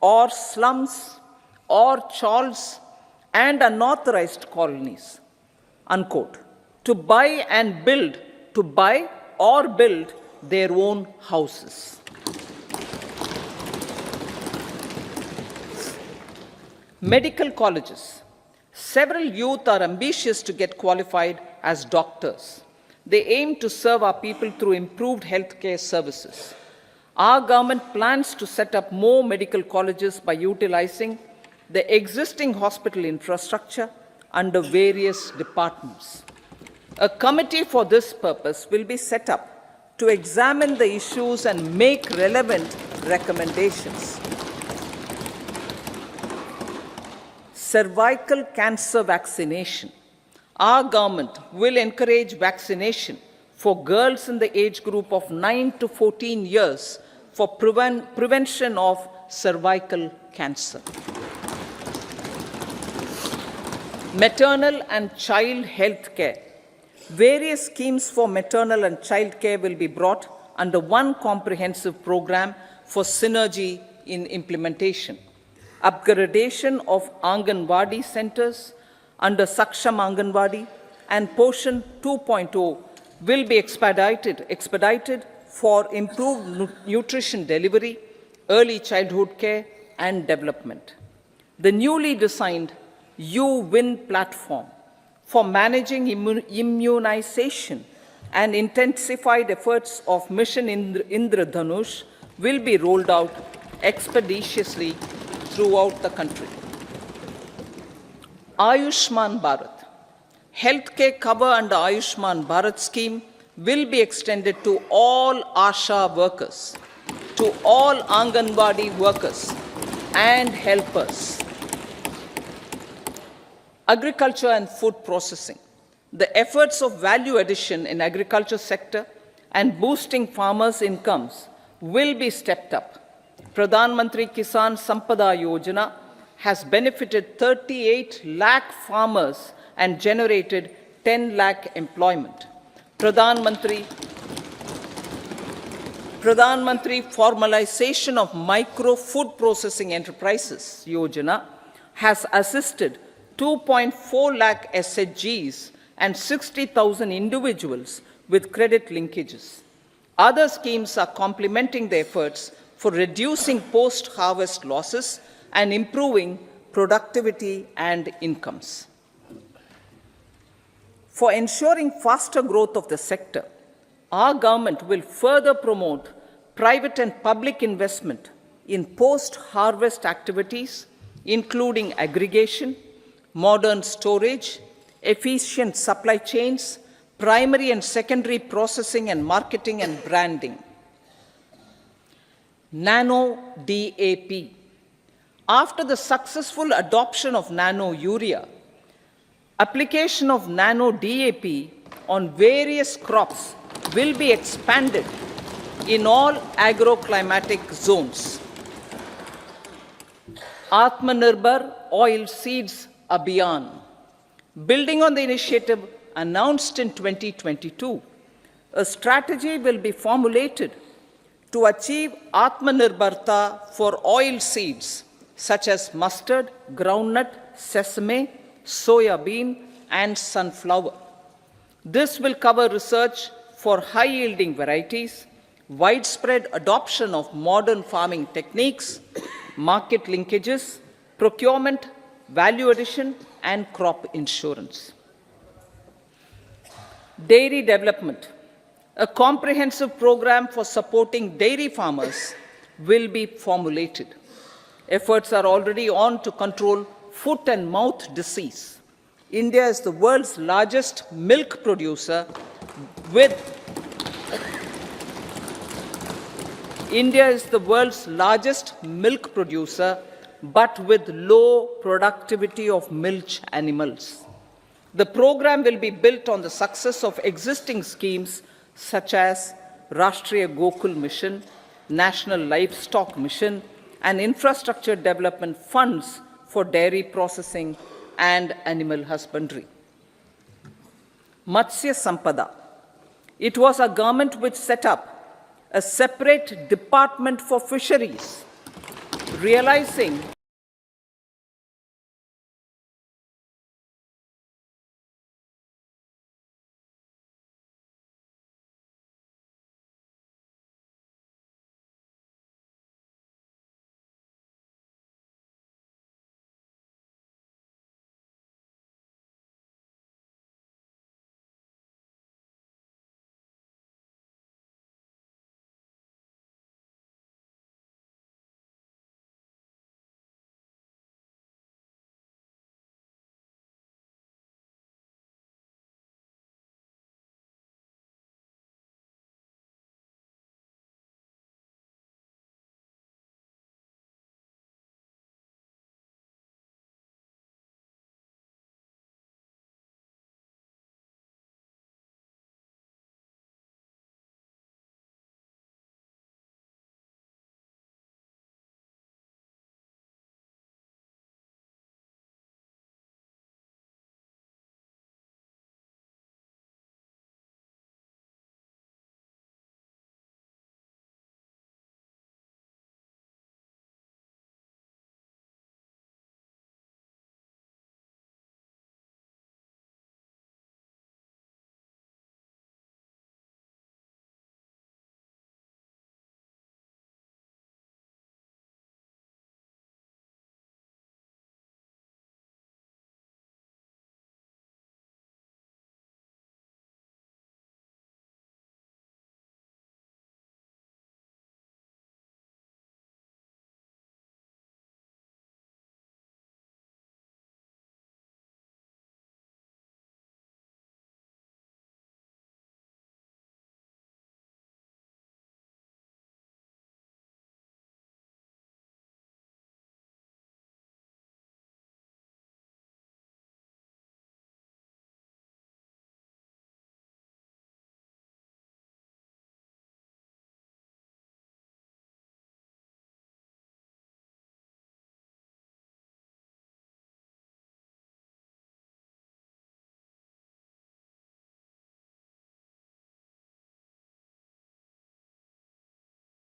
or slums or chawls and unauthorized colonies, unquote, to buy or build their own houses. Medical colleges. Several youth are ambitious to get qualified as doctors. They aim to serve our people through improved healthcare services. Our government plans to set up more medical colleges by utilizing the existing hospital infrastructure under various departments. A committee for this purpose will be set up to examine the issues and make relevant recommendations. Cervical cancer vaccination. Our government will encourage vaccination for girls in the age group of 9 to 14 years for prevention of cervical cancer. maternal and child health care. Various schemes for maternal and child care will be brought under one comprehensive program for synergy in implementation. Upgradation of Anganwadi centers under Saksham Anganwadi and Poshan 2.0 will be expedited for improved nutrition delivery, early childhood care, and development. The newly designed U-Win platform for managing immunization and intensified efforts of Mission Indradhanush will be rolled out expeditiously throughout the country. Ayushman Bharat. Healthcare cover under Ayushman Bharat scheme will be extended to all ASHA workers, to all Anganwadi workers and helpers. Agriculture and food processing. The efforts of value addition in agriculture sector and boosting farmers' incomes will be stepped up. Pradhan Mantri Kisan Sampada Yojana has benefited 38 lakh farmers and generated 10 lakh employment. Pradhan Mantri Formalization of Micro Food Processing Enterprises Yojana has assisted 2.4 lakh SHGs and 60,000 individuals with credit linkages. Other schemes are complementing the efforts for reducing post-harvest losses and improving productivity and incomes. For ensuring faster growth of the sector, our government will further promote private and public investment in post-harvest activities, including aggregation, modern storage, efficient supply chains, primary and secondary processing and marketing and branding. Nano DAP. After the successful adoption of nano urea, application of nano DAP on various crops will be expanded in all agroclimatic zones. Atmanirbhar Oil Seeds Abhiyan. Building on the initiative announced in 2022, a strategy will be formulated to achieve Atmanirbharta for oil seeds such as mustard, groundnut, sesame, soya bean, and sunflower. This will cover research for high-yielding varieties, widespread adoption of modern farming techniques, market linkages, procurement, value addition, and crop insurance. Dairy development. A comprehensive program for supporting dairy farmers will be formulated. Efforts are already on to control foot and mouth disease. India is the world's largest milk producer with but with low productivity of milch animals. The program will be built on the success of existing schemes such as Rashtriya Gokul Mission, National Livestock Mission, and infrastructure development funds for dairy processing and animal husbandry. Matsya Sampada. It was our government which set up a separate department for fisheries, realizing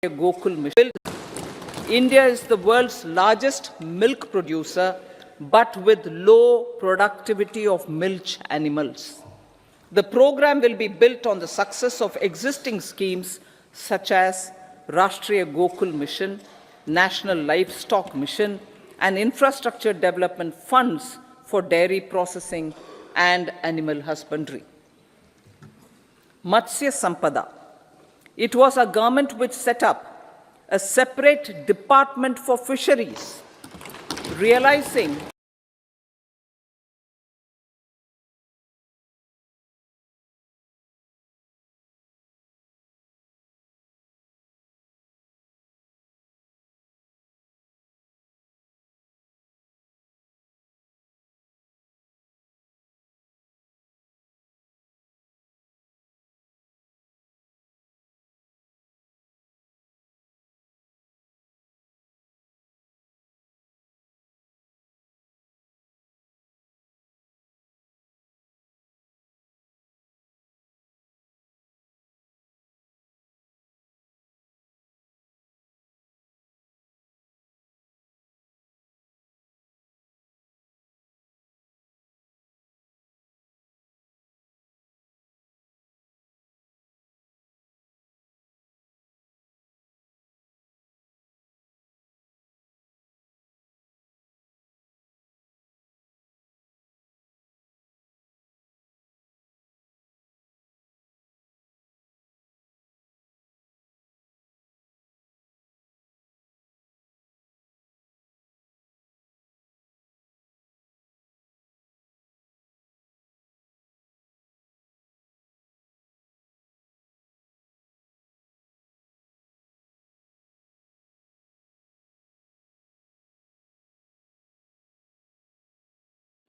Gokul Mission. India is the world's largest milk producer, but with low productivity of milch animals. The program will be built on the success of existing schemes such as Rashtriya Gokul Mission, National Livestock Mission, and infrastructure development funds for dairy processing and animal husbandry. Matsya Sampada. It was our government which set up a separate department for fisheries, realizing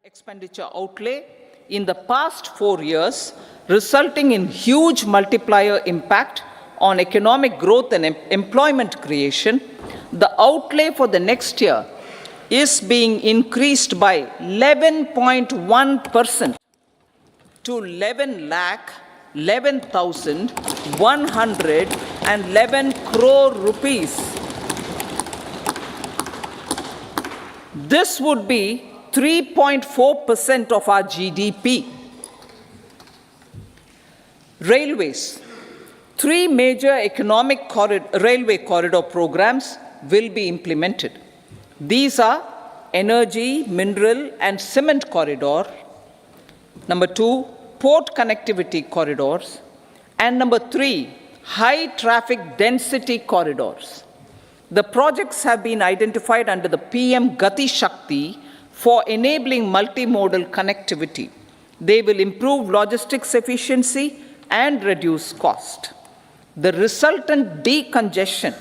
expenditure outlay in the past 4 years, resulting in huge multiplier impact on economic growth and employment creation. The outlay for the next year is being increased by 11.1% to 11,111 crore rupees. This would be 3.4% of our GDP. Railways. 3 major economic railway corridor programs will be implemented. These are energy, mineral, and cement corridor. Number 2, port connectivity corridors. And number 3, high traffic density corridors. The projects have been identified under the PM Gati Shakti for enabling multimodal connectivity. They will improve logistics efficiency and reduce cost. The resultant decongestion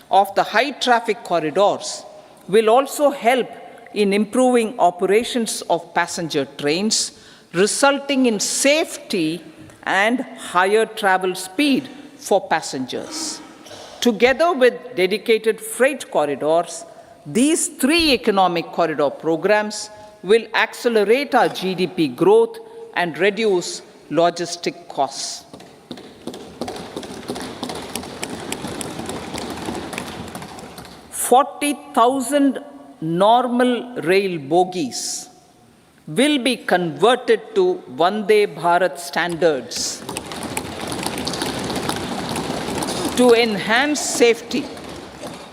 of the high traffic corridors will also help in improving operations of passenger trains, resulting in safety and higher travel speed for passengers. Together with dedicated freight corridors, these 3 economic corridor programs will accelerate our GDP growth and reduce logistic costs. 40,000 normal rail bogies will be converted to Vande Bharat standards to enhance safety,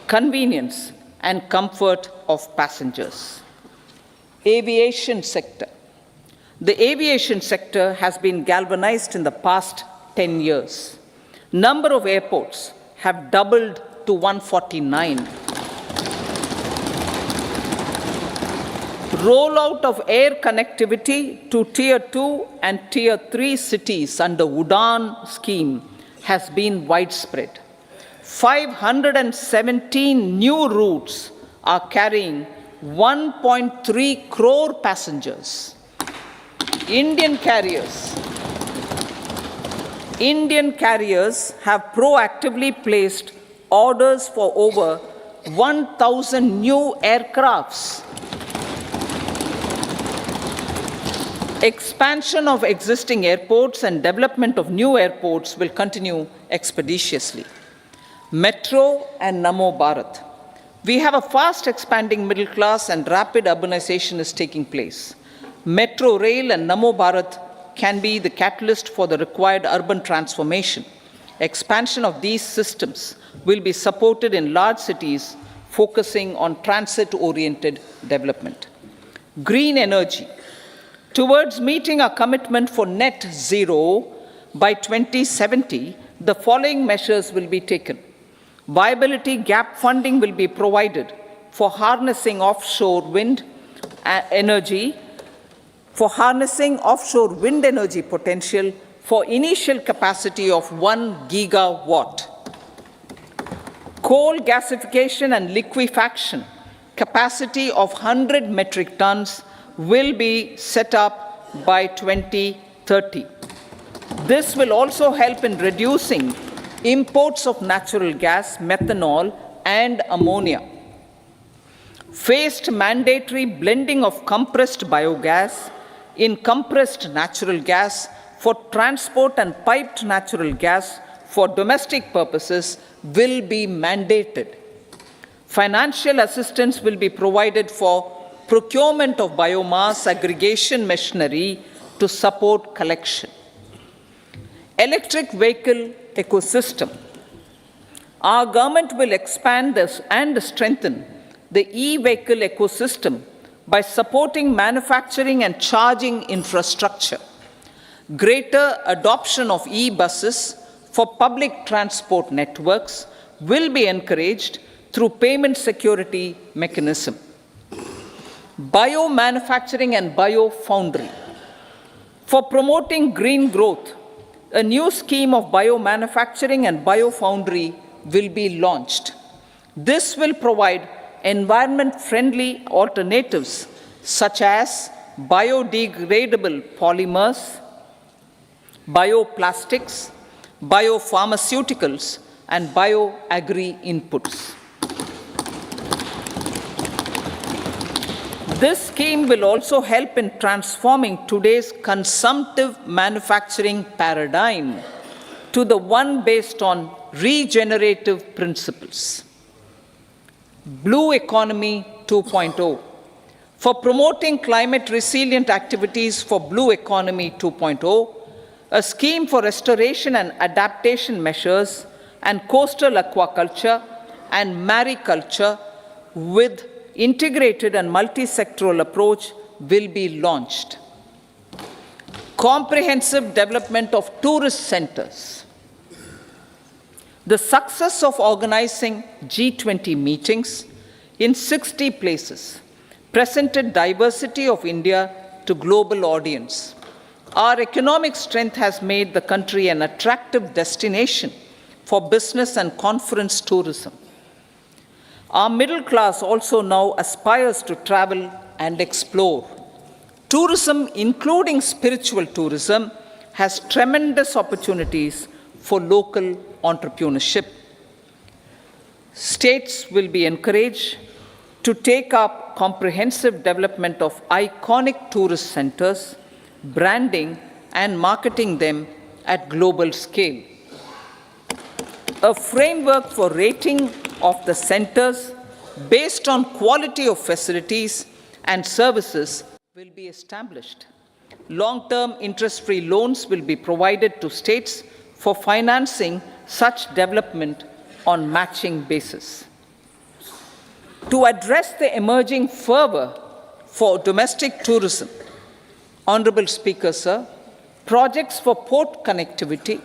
convenience, and comfort of passengers. Aviation sector. The aviation sector has been galvanized in the past 10 years. Number of airports have doubled to 149. Rollout of air connectivity to Tier 2 and Tier 3 cities under Udan scheme has been widespread. 517 new routes are carrying 1.3 crore passengers. Indian carriers have proactively placed orders for over 1,000 new aircrafts. Expansion of existing airports and development of new airports will continue expeditiously. Metro and Namo Bharat. We have a fast expanding middle class and rapid urbanization is taking place. Metro rail and Namo Bharat can be the catalyst for the required urban transformation. Expansion of these systems will be supported in large cities focusing on transit-oriented development. Green energy. Towards meeting our commitment for net zero by 2070, the following measures will be taken. Viability gap funding will be provided for harnessing offshore wind energy, potential for initial capacity of 1 gigawatt. Coal gasification and liquefaction capacity of 100 metric tons will be set up by 2030. This will also help in reducing imports of natural gas, methanol, and ammonia. Phased mandatory blending of compressed biogas in compressed natural gas for transport and piped natural gas for domestic purposes will be mandated. Financial assistance will be provided for procurement of biomass aggregation machinery to support collection. Electric vehicle ecosystem. Our government will expand this and strengthen the e-vehicle ecosystem by supporting manufacturing and charging infrastructure. Greater adoption of e-buses for public transport networks will be encouraged through payment security mechanism. Biomanufacturing and biofoundry. For promoting green growth, a new scheme of biomanufacturing and biofoundry will be launched. This will provide environment-friendly alternatives such as biodegradable polymers, bioplastics, biopharmaceuticals, and bioagri inputs. This scheme will also help in transforming today's consumptive manufacturing paradigm to the one based on regenerative principles. Blue Economy 2.0. For promoting climate-resilient activities for Blue Economy 2.0, a scheme for restoration and adaptation measures and coastal aquaculture and mariculture with integrated and multi-sectoral approach will be launched. Comprehensive development of tourist centers. The success of organizing G20 meetings in 60 places presented diversity of India to global audience. Our economic strength has made the country an attractive destination for business and conference tourism. Our middle class also now aspires to travel and explore. Tourism, including spiritual tourism, has tremendous opportunities for local entrepreneurship. States will be encouraged to take up comprehensive development of iconic tourist centers, branding and marketing them at global scale. A framework for rating of the centers based on quality of facilities and services will be established. Long-term interest-free loans will be provided to states for financing such development on matching basis. To address the emerging fervor for domestic tourism, Honorable Speaker, sir, projects for port connectivity,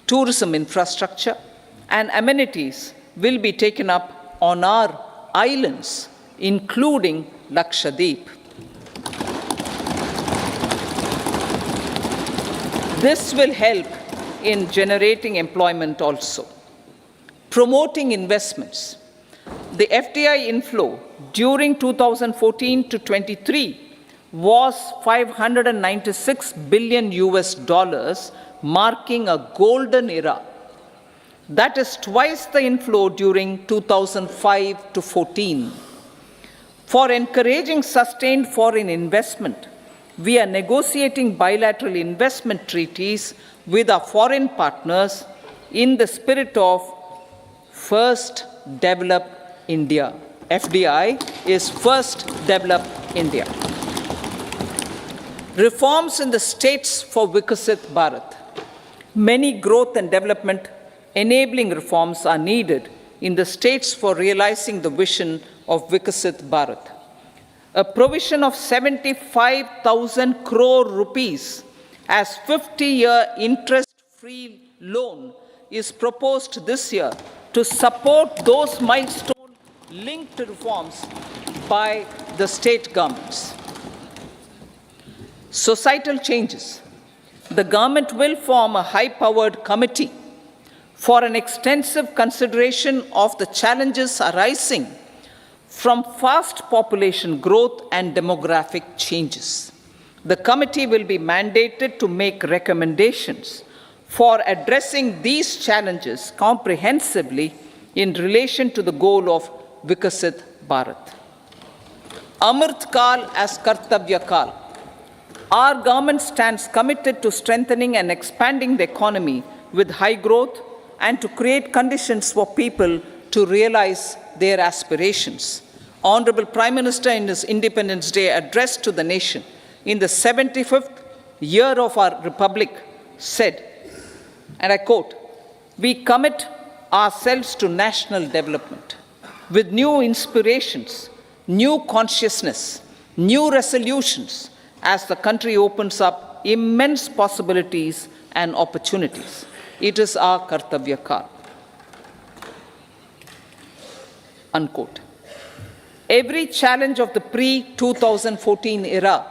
tourism infrastructure, and amenities will be taken up on our islands, including Lakshadweep. This will help in generating employment also. Promoting investments. The FDI inflow during 2014 to 23 was $596 billion, marking a golden era. That is twice the inflow during 2005 to 14. For encouraging sustained foreign investment, we are negotiating bilateral investment treaties with our foreign partners in the spirit of First Develop India. FDI is First Develop India. Reforms in the states for Vikasit Bharat. Many growth and development enabling reforms are needed in the states for realizing the vision of Vikasit Bharat. A provision of 75,000 crore rupees as 50-year interest-free loan is proposed this year to support those milestone-linked reforms by the state governments. Societal changes. The government will form a high-powered committee for an extensive consideration of the challenges arising from fast population growth and demographic changes. The committee will be mandated to make recommendations for addressing these challenges comprehensively in relation to the goal of Vikasit Bharat. Amrit Kal as Kartavya Kal. Our government stands committed to strengthening and expanding the economy with high growth and to create conditions for people to realize their aspirations. Honorable Prime Minister, in his Independence Day address to the nation in the 75th year of our Republic, said, and I quote, "We commit ourselves to national development with new inspirations, new consciousness, new resolutions, as the country opens up immense possibilities and opportunities. It is our Kartavya Kal." Unquote. Every challenge of the pre-2014 era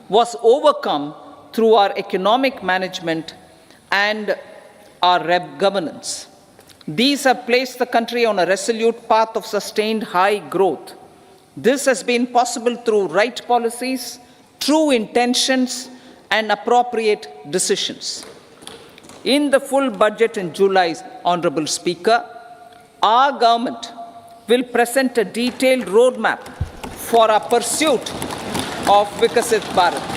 was overcome through our economic management and our governance. These have placed the country on a resolute path of sustained high growth. This has been possible through right policies, true intentions, and appropriate decisions. In the full budget in July, Honorable Speaker, our government will present a detailed roadmap for our pursuit of Vikasit Bharat.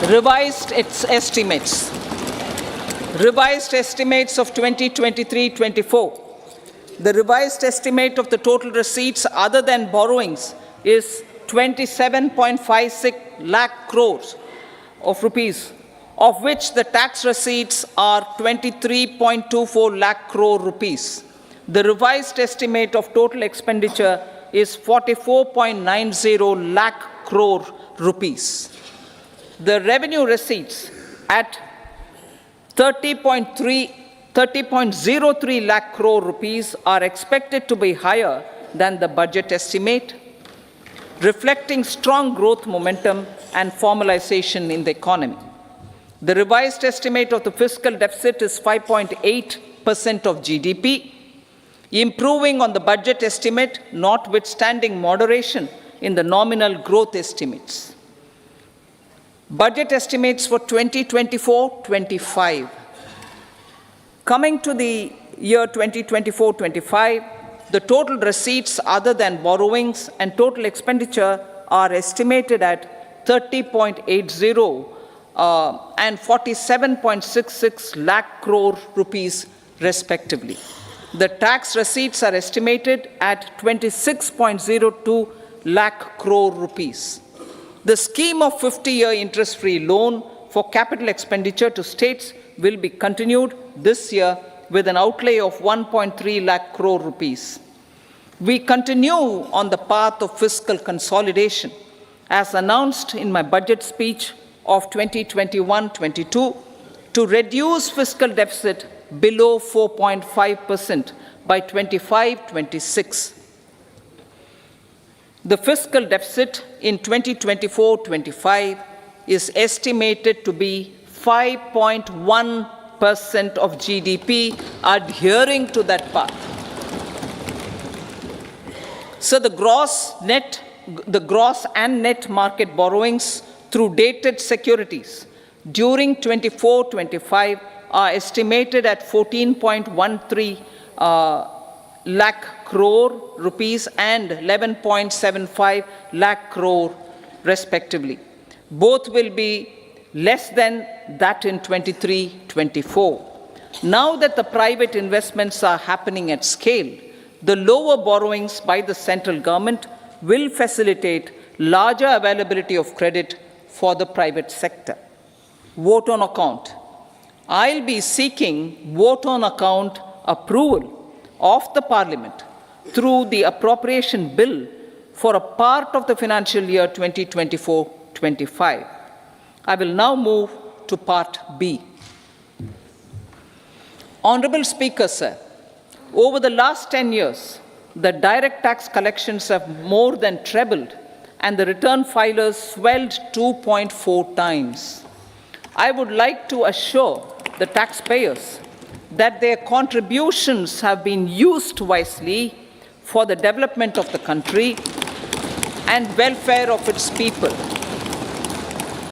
Revised estimates. Revised estimates of 2023-24. The revised estimate of the total receipts other than borrowings is 27.56 lakh crores of rupees, of which the tax receipts are 23.24 lakh crore rupees. The revised estimate of total expenditure is 44.90 lakh crore rupees. The revenue receipts at 30.03 lakh crore rupees are expected to be higher than the budget estimate, reflecting strong growth momentum and formalization in the economy. The revised estimate of the fiscal deficit is 5.8% of GDP, improving on the budget estimate, notwithstanding moderation in the nominal growth estimates. Budget estimates for 2024-25. Coming to the year 2024-25, the total receipts other than borrowings and total expenditure are estimated at 30.80 and 47.66 lakh crore rupees respectively. The tax receipts are estimated at 26.02 lakh crore rupees. The scheme of 50-year interest-free loan for capital expenditure to states will be continued this year with an outlay of 1.3 lakh crore rupees. We continue on the path of fiscal consolidation, as announced in my budget speech of 2021-22, to reduce fiscal deficit below 4.5% by 25-26. The fiscal deficit in 2024-25 is estimated to be 5.1% of GDP, adhering to that path. So the gross and net market borrowings through dated securities during 24-25 are estimated at 14.13 lakh crore rupees and 11.75 lakh crore respectively. Both will be less than that in 23-24. Now that the private investments are happening at scale, the lower borrowings by the central government will facilitate larger availability of credit for the private sector. Vote on account. I'll be seeking vote on account approval of the Parliament through the appropriation bill for a part of the financial year 2024-25. I will now move to Part B. Honorable Speaker, sir, over the last 10 years, the direct tax collections have more than trebled and the return filers swelled 2.4 times. I would like to assure the taxpayers that their contributions have been used wisely for the development of the country and welfare of its people.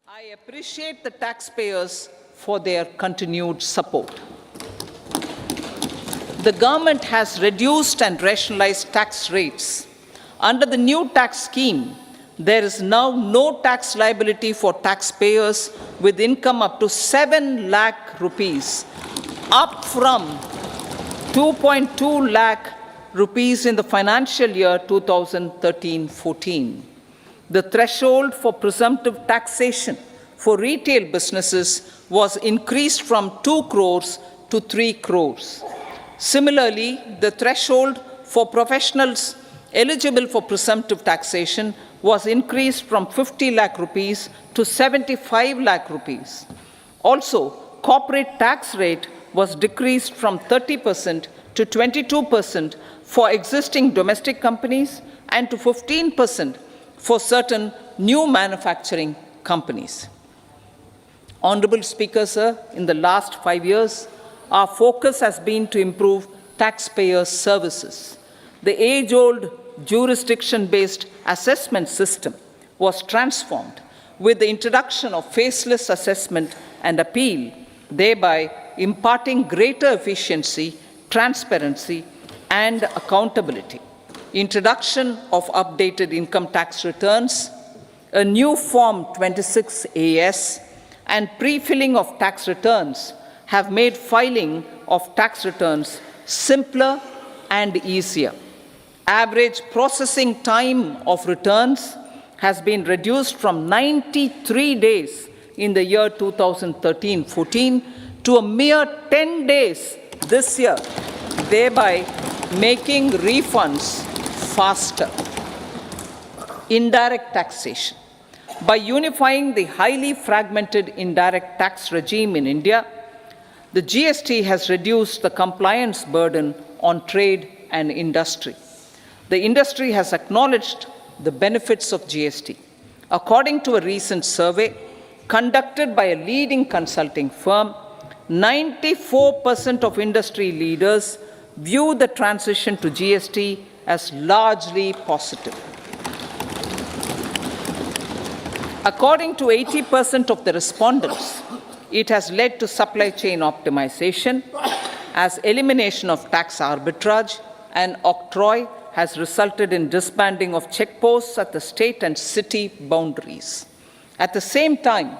I appreciate the taxpayers for their continued support. The government has reduced and rationalized tax rates. Under the new tax scheme, there is now no tax liability for taxpayers with income up to 7 lakh rupees, up from 2.2 lakh rupees in the financial year 2013-14. The threshold for presumptive taxation for retail businesses was increased from 2 crores to 3 crores. Similarly, the threshold for professionals eligible for presumptive taxation was increased from 50 lakh rupees to 75 lakh rupees. Also, corporate tax rate was decreased from 30% to 22% for existing domestic companies and to 15% for certain new manufacturing companies. Honorable Speaker, sir, in the last 5 years, our focus has been to improve taxpayer services. The age-old jurisdiction-based assessment system was transformed with the introduction of faceless assessment and appeal, thereby imparting greater efficiency, transparency, and accountability. Introduction of updated income tax returns, a new Form 26AS, and pre-filling of tax returns have made filing of tax returns simpler and easier. Average processing time of returns has been reduced from 93 days in the year 2013-14 to a mere 10 days this year, thereby making refunds faster. Indirect taxation. By unifying the highly fragmented indirect tax regime in India, the GST has reduced the compliance burden on trade and industry. The industry has acknowledged the benefits of GST. According to a recent survey conducted by a leading consulting firm, 94% of industry leaders view the transition to GST as largely positive. According to 80% of the respondents, it has led to supply chain optimization, as elimination of tax arbitrage and octroi has resulted in disbanding of checkposts at the state and city boundaries. At the same time,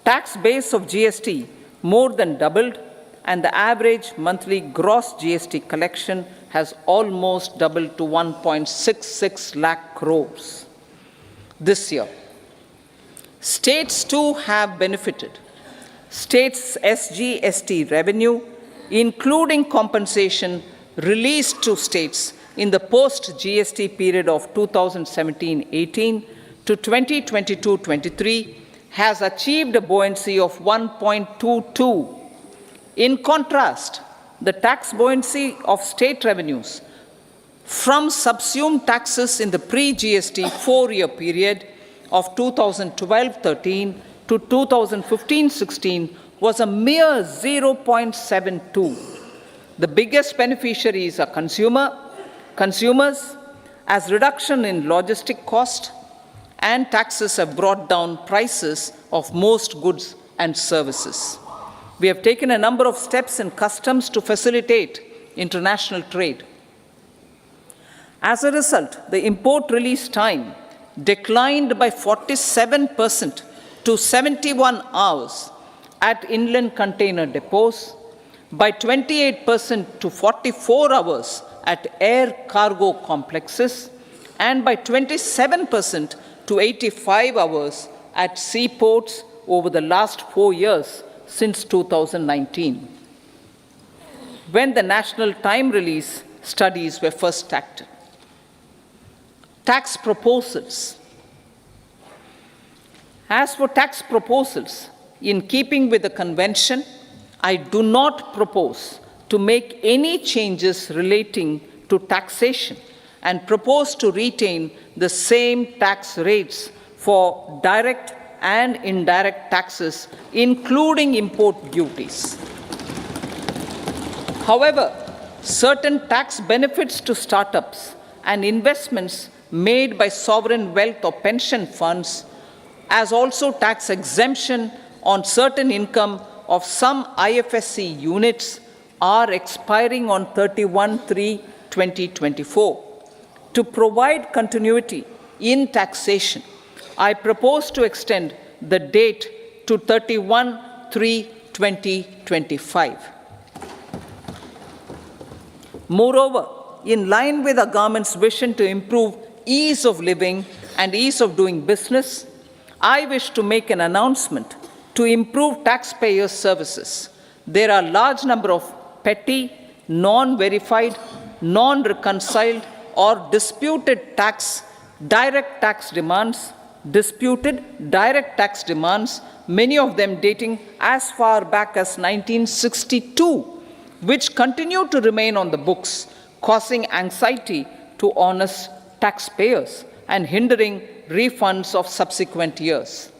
tax base of GST more than doubled, and the average monthly gross GST collection has almost doubled to 1.66 lakh crores this year. States too have benefited. States' SGST revenue, including compensation released to states in the post-GST period of 2017-18 to 2022-23, has achieved a buoyancy of 1.22. In contrast, the tax buoyancy of state revenues from subsumed taxes in the pre-GST 4-year period of 2012-13 to 2015-16 was a mere 0.72. The biggest beneficiaries are consumers, as reduction in logistic cost and taxes have brought down prices of most goods and services. We have taken a number of steps in customs to facilitate international trade. As a result, the import release time declined by 47% to 71 hours at inland container depots, by 28% to 44 hours at air cargo complexes, and by 27% to 85 hours at seaports over the last 4 years since 2019, when the national time release studies were first acted. Tax proposals. As for tax proposals, in keeping with the convention, I do not propose to make any changes relating to taxation and propose to retain the same tax rates for direct and indirect taxes, including import duties. However, certain tax benefits to startups and investments made by sovereign wealth or pension funds, as also tax exemption on certain income of some IFSC units, are expiring on 31/3/2024. To provide continuity in taxation, I propose to extend the date to 31/3/2025. Moreover, in line with our government's vision to improve ease of living and ease of doing business, I wish to make an announcement to improve taxpayers' services. There are a large number of petty, non-verified, non-reconciled, or disputed direct tax demands, many of them dating as far back as 1962, which continue to remain on the books, causing anxiety to honest taxpayers and hindering refunds of subsequent years.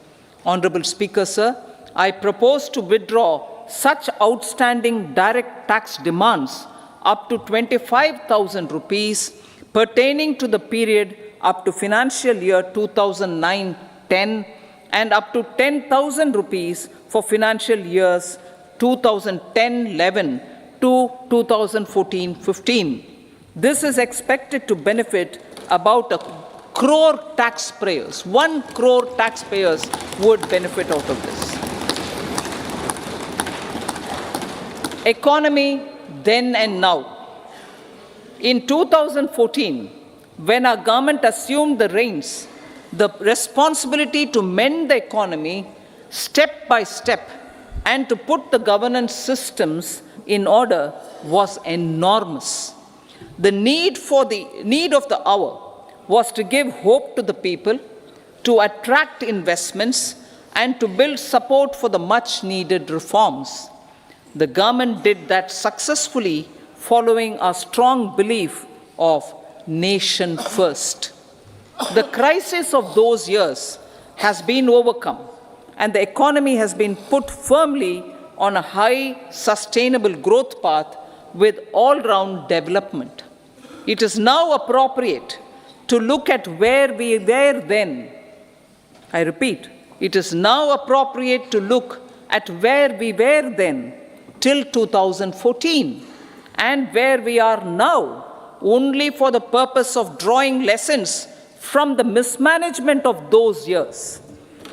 Honorable Speaker, sir, I propose to withdraw such outstanding direct tax demands up to 25,000 rupees pertaining to the period up to financial year 2009-10 and up to 10,000 rupees for financial years 2010-11 to 2014-15. This is expected to benefit about 1 crore taxpayers. 1 crore taxpayers would benefit out of this. Economy then and now. In 2014, when our government assumed the reins, the responsibility to mend the economy step by step and to put the governance systems in order was enormous. The need of the hour was to give hope to the people, to attract investments, and to build support for the much-needed reforms. The government did that successfully, following a strong belief of nation first. The crisis of those years has been overcome, and the economy has been put firmly on a high, sustainable growth path with all-round development. It is now appropriate to look at where we were then. I repeat, it is now appropriate to look at where we were then till 2014 and where we are now, only for the purpose of drawing lessons from the mismanagement of those years.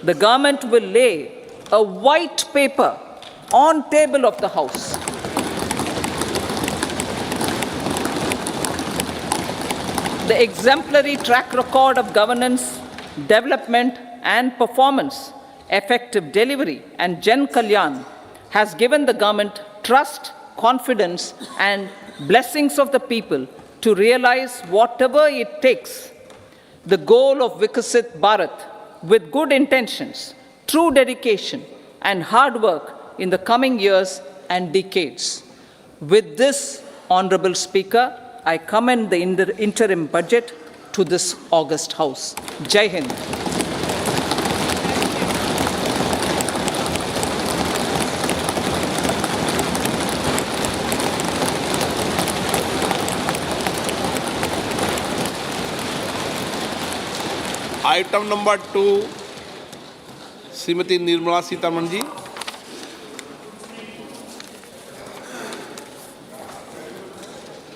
The government will lay a white paper on table of the House. The exemplary track record of governance, development, and performance, effective delivery, and Jan Kalyan has given the government trust, confidence, and blessings of the people to realize whatever it takes, the goal of Vikasit Bharat, with good intentions, true dedication, and hard work in the coming years and decades. With this, Honorable Speaker, I commend the interim budget to this august House. Jai Hind. Item number 2 Shrimati Nirmala Sitharaman ji.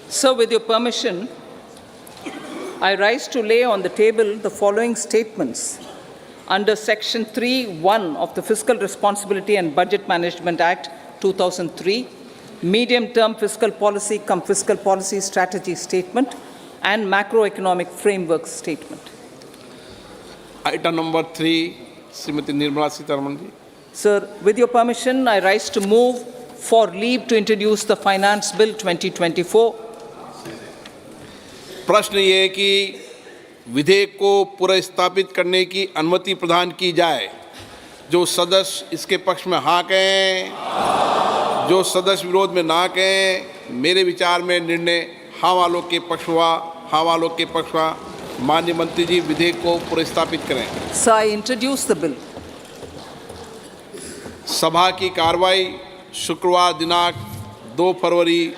So, with your permission, I rise to lay on the table the following statements under Section 3(1) of the Fiscal Responsibility and Budget Management Act 2003, medium-term fiscal policy cum fiscal policy strategy statement, and macroeconomic framework statement. Item number 3, Srimati Nirmala Sitharaman ji. Sir, with your permission, I rise to move for leave to introduce the Finance Bill 2024. प्रश्न ये है कि विधेयक को पुनर्स्थापित करने की अनुमति प्रदान की जाए। जो सदस्य इसके पक्ष में हाँ कहें, जो सदस्य विरोध में ना कहें। मेरे विचार में निर्णय हाँ वालों के पक्ष हुआ, हाँ वालों के पक्ष हुआ। माननीय मंत्री जी विधेयक को पुनर्स्थापित करें। Sir, I introduce the bill. सभा की कार्रवाई शुक्रवार दिनांक 2 फरवरी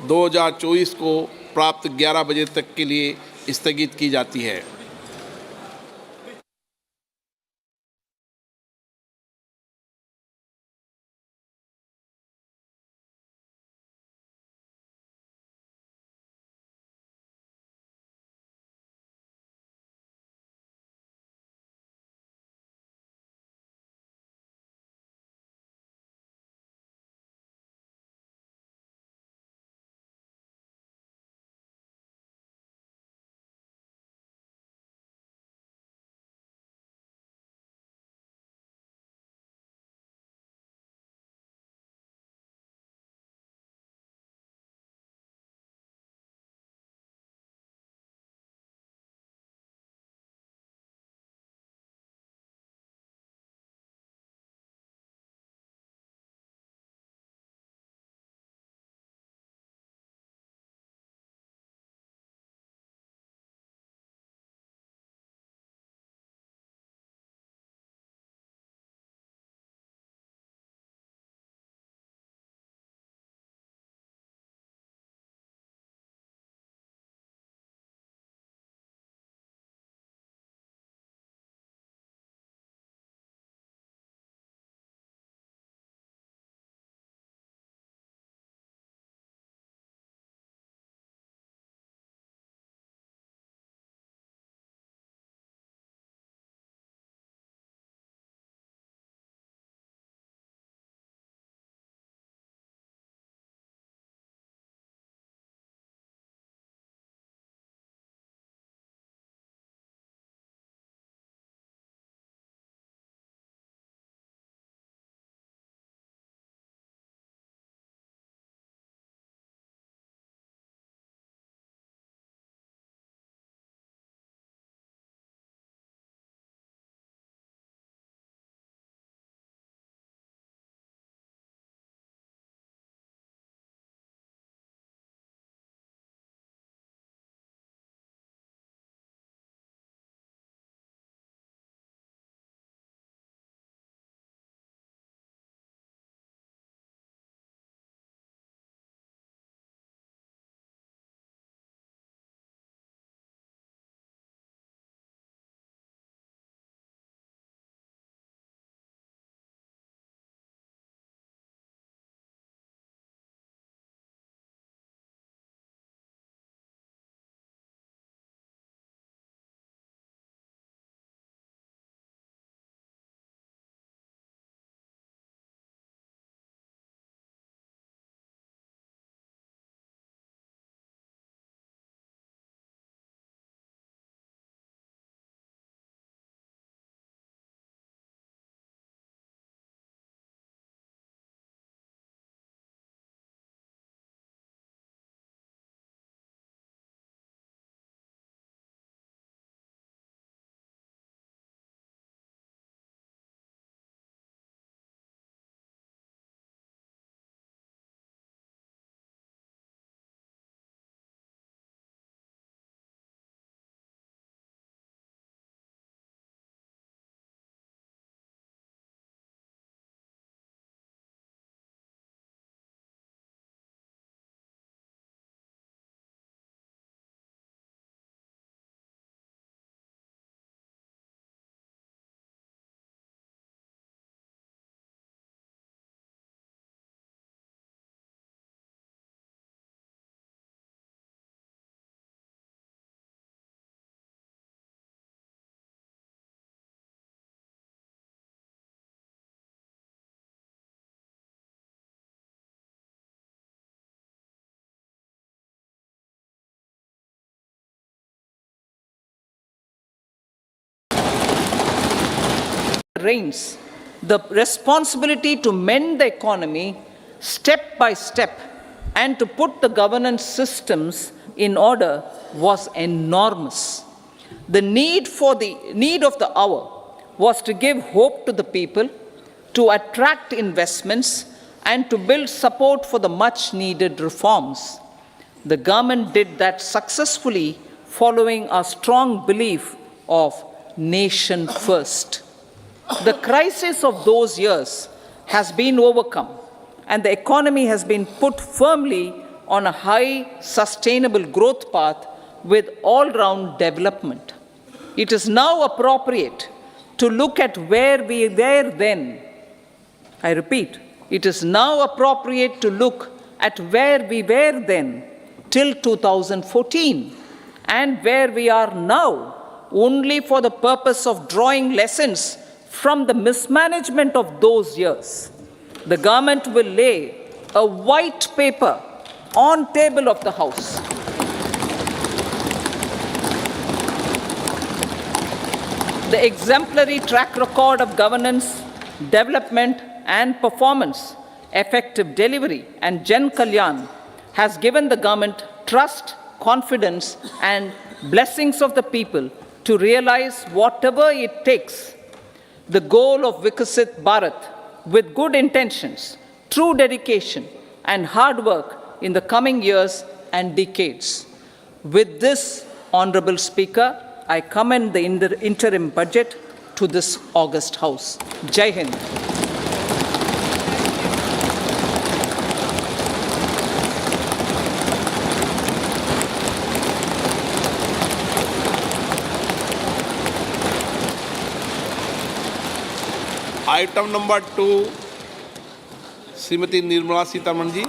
2024 को प्राप्त 11 बजे तक के लिए स्थगित की जाती है। reins the responsibility to mend the economy step by step and to put the governance systems in order was enormous. The need of the hour was to give hope to the people, to attract investments, and to build support for the much needed reforms. The government did that successfully, following a strong belief of nation first. The crisis of those years has been overcome, and the economy has been put firmly on a high, sustainable growth path with all-round development. It is now appropriate to look at where we were then. I repeat, it is now appropriate to look at where we were then till 2014 and where we are now, only for the purpose of drawing lessons from the mismanagement of those years. The government will lay a white paper on table of the House. The exemplary track record of governance, development, and performance, effective delivery, and Jan Kalyan has given the government trust, confidence, and blessings of the people to realize whatever it takes, the goal of Vikasit Bharat, with good intentions, true dedication, and hard work in the coming years and decades. With this, Honorable Speaker, I commend the interim budget to this august House. Jai Hind. Item number 2 Shrimati Nirmala Sitharaman ji.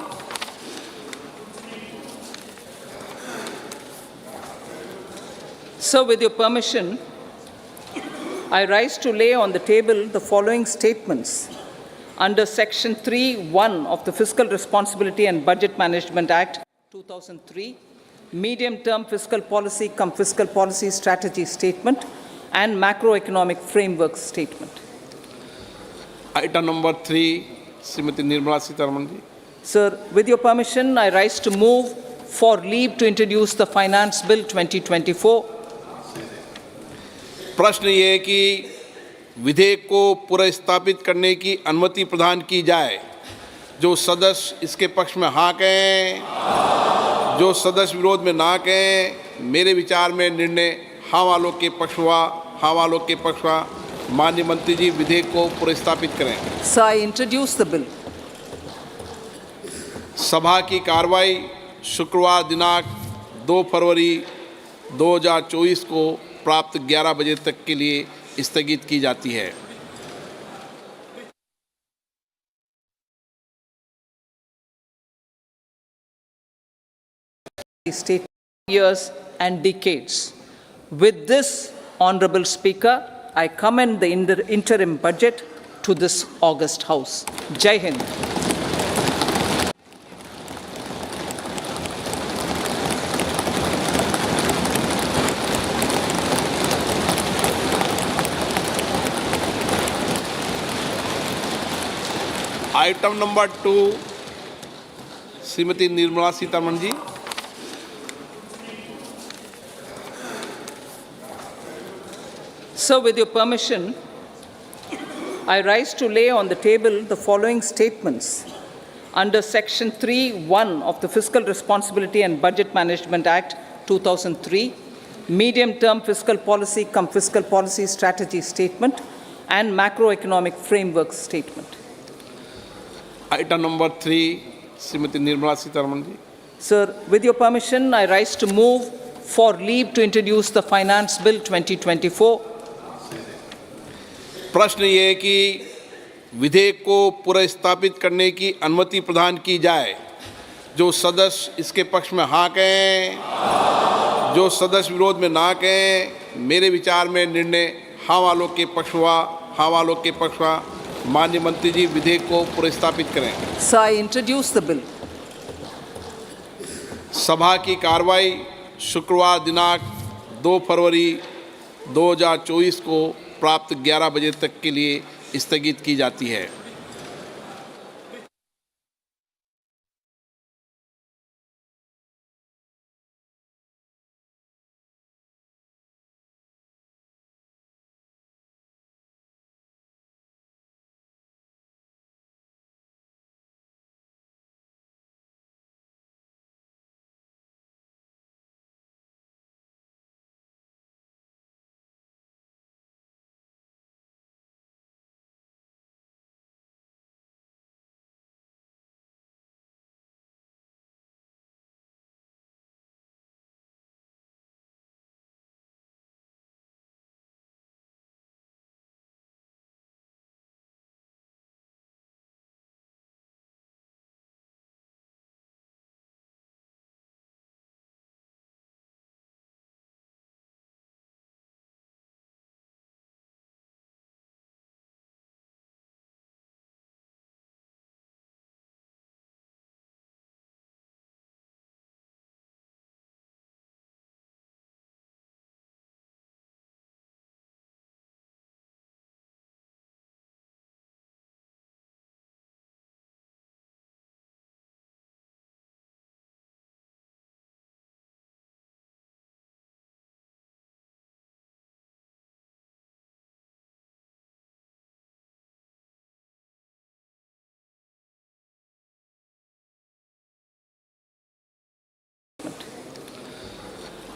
So, with your permission, I rise to lay on the table the following statements under Section 3(1) of the Fiscal Responsibility and Budget Management Act 2003, Medium-Term Fiscal Policy cum Fiscal Policy Strategy Statement and Macroeconomic Framework Statement. Item number 3 Shrimati Nirmala Sitharaman ji. Sir, with your permission, I rise to move for leave to introduce the Finance Bill 2024. प्रश्न ये है कि विधेयक को पुनर्स्थापित करने की अनुमति प्रदान की जाए। जो सदस्य इसके पक्ष में हाँ कहें, जो सदस्य विरोध में ना कहें। मेरे विचार में निर्णय हाँ वालों के पक्ष हुआ, हाँ वालों के पक्ष हुआ। माननीय मंत्री जी विधेयक को पुनर्स्थापित करें। So I introduce the bill. सभा की कार्रवाई शुक्रवार दिनांक 2 फरवरी 2024 को प्राप्त 11 बजे तक के लिए स्थगित की जाती है। State years and decades. With this, Honorable Speaker, I commend the interim budget to this august House. Jai Hind. Item number 2 Shrimati Nirmala Sitharaman ji. So, with your permission, I rise to lay on the table the following statements under Section 3(1) of the Fiscal Responsibility and Budget Management Act 2003, Medium-Term Fiscal Policy cum Fiscal Policy Strategy Statement and Macroeconomic Framework Statement. Item number 3 Shrimati Nirmala Sitharaman ji. Sir, with your permission, I rise to move for leave to introduce the Finance Bill 2024. प्रश्न ये है कि विधेयक को पुनर्स्थापित करने की अनुमति प्रदान की जाए। जो सदस्य इसके पक्ष में हाँ कहें, जो सदस्य विरोध में ना कहें। मेरे विचार में निर्णय हाँ वालों के पक्ष हुआ, हाँ वालों के पक्ष हुआ। माननीय मंत्री जी विधेयक को पुनर्स्थापित करें। So I introduce the bill. सभा की कार्रवाई शुक्रवार दिनांक 2 फरवरी 2024 को प्राप्त 11 बजे तक के लिए स्थगित की जाती है।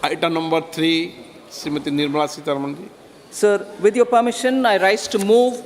Item number 3, Srimati Nirmala Sitharaman ji. Sir, with your permission, I rise to move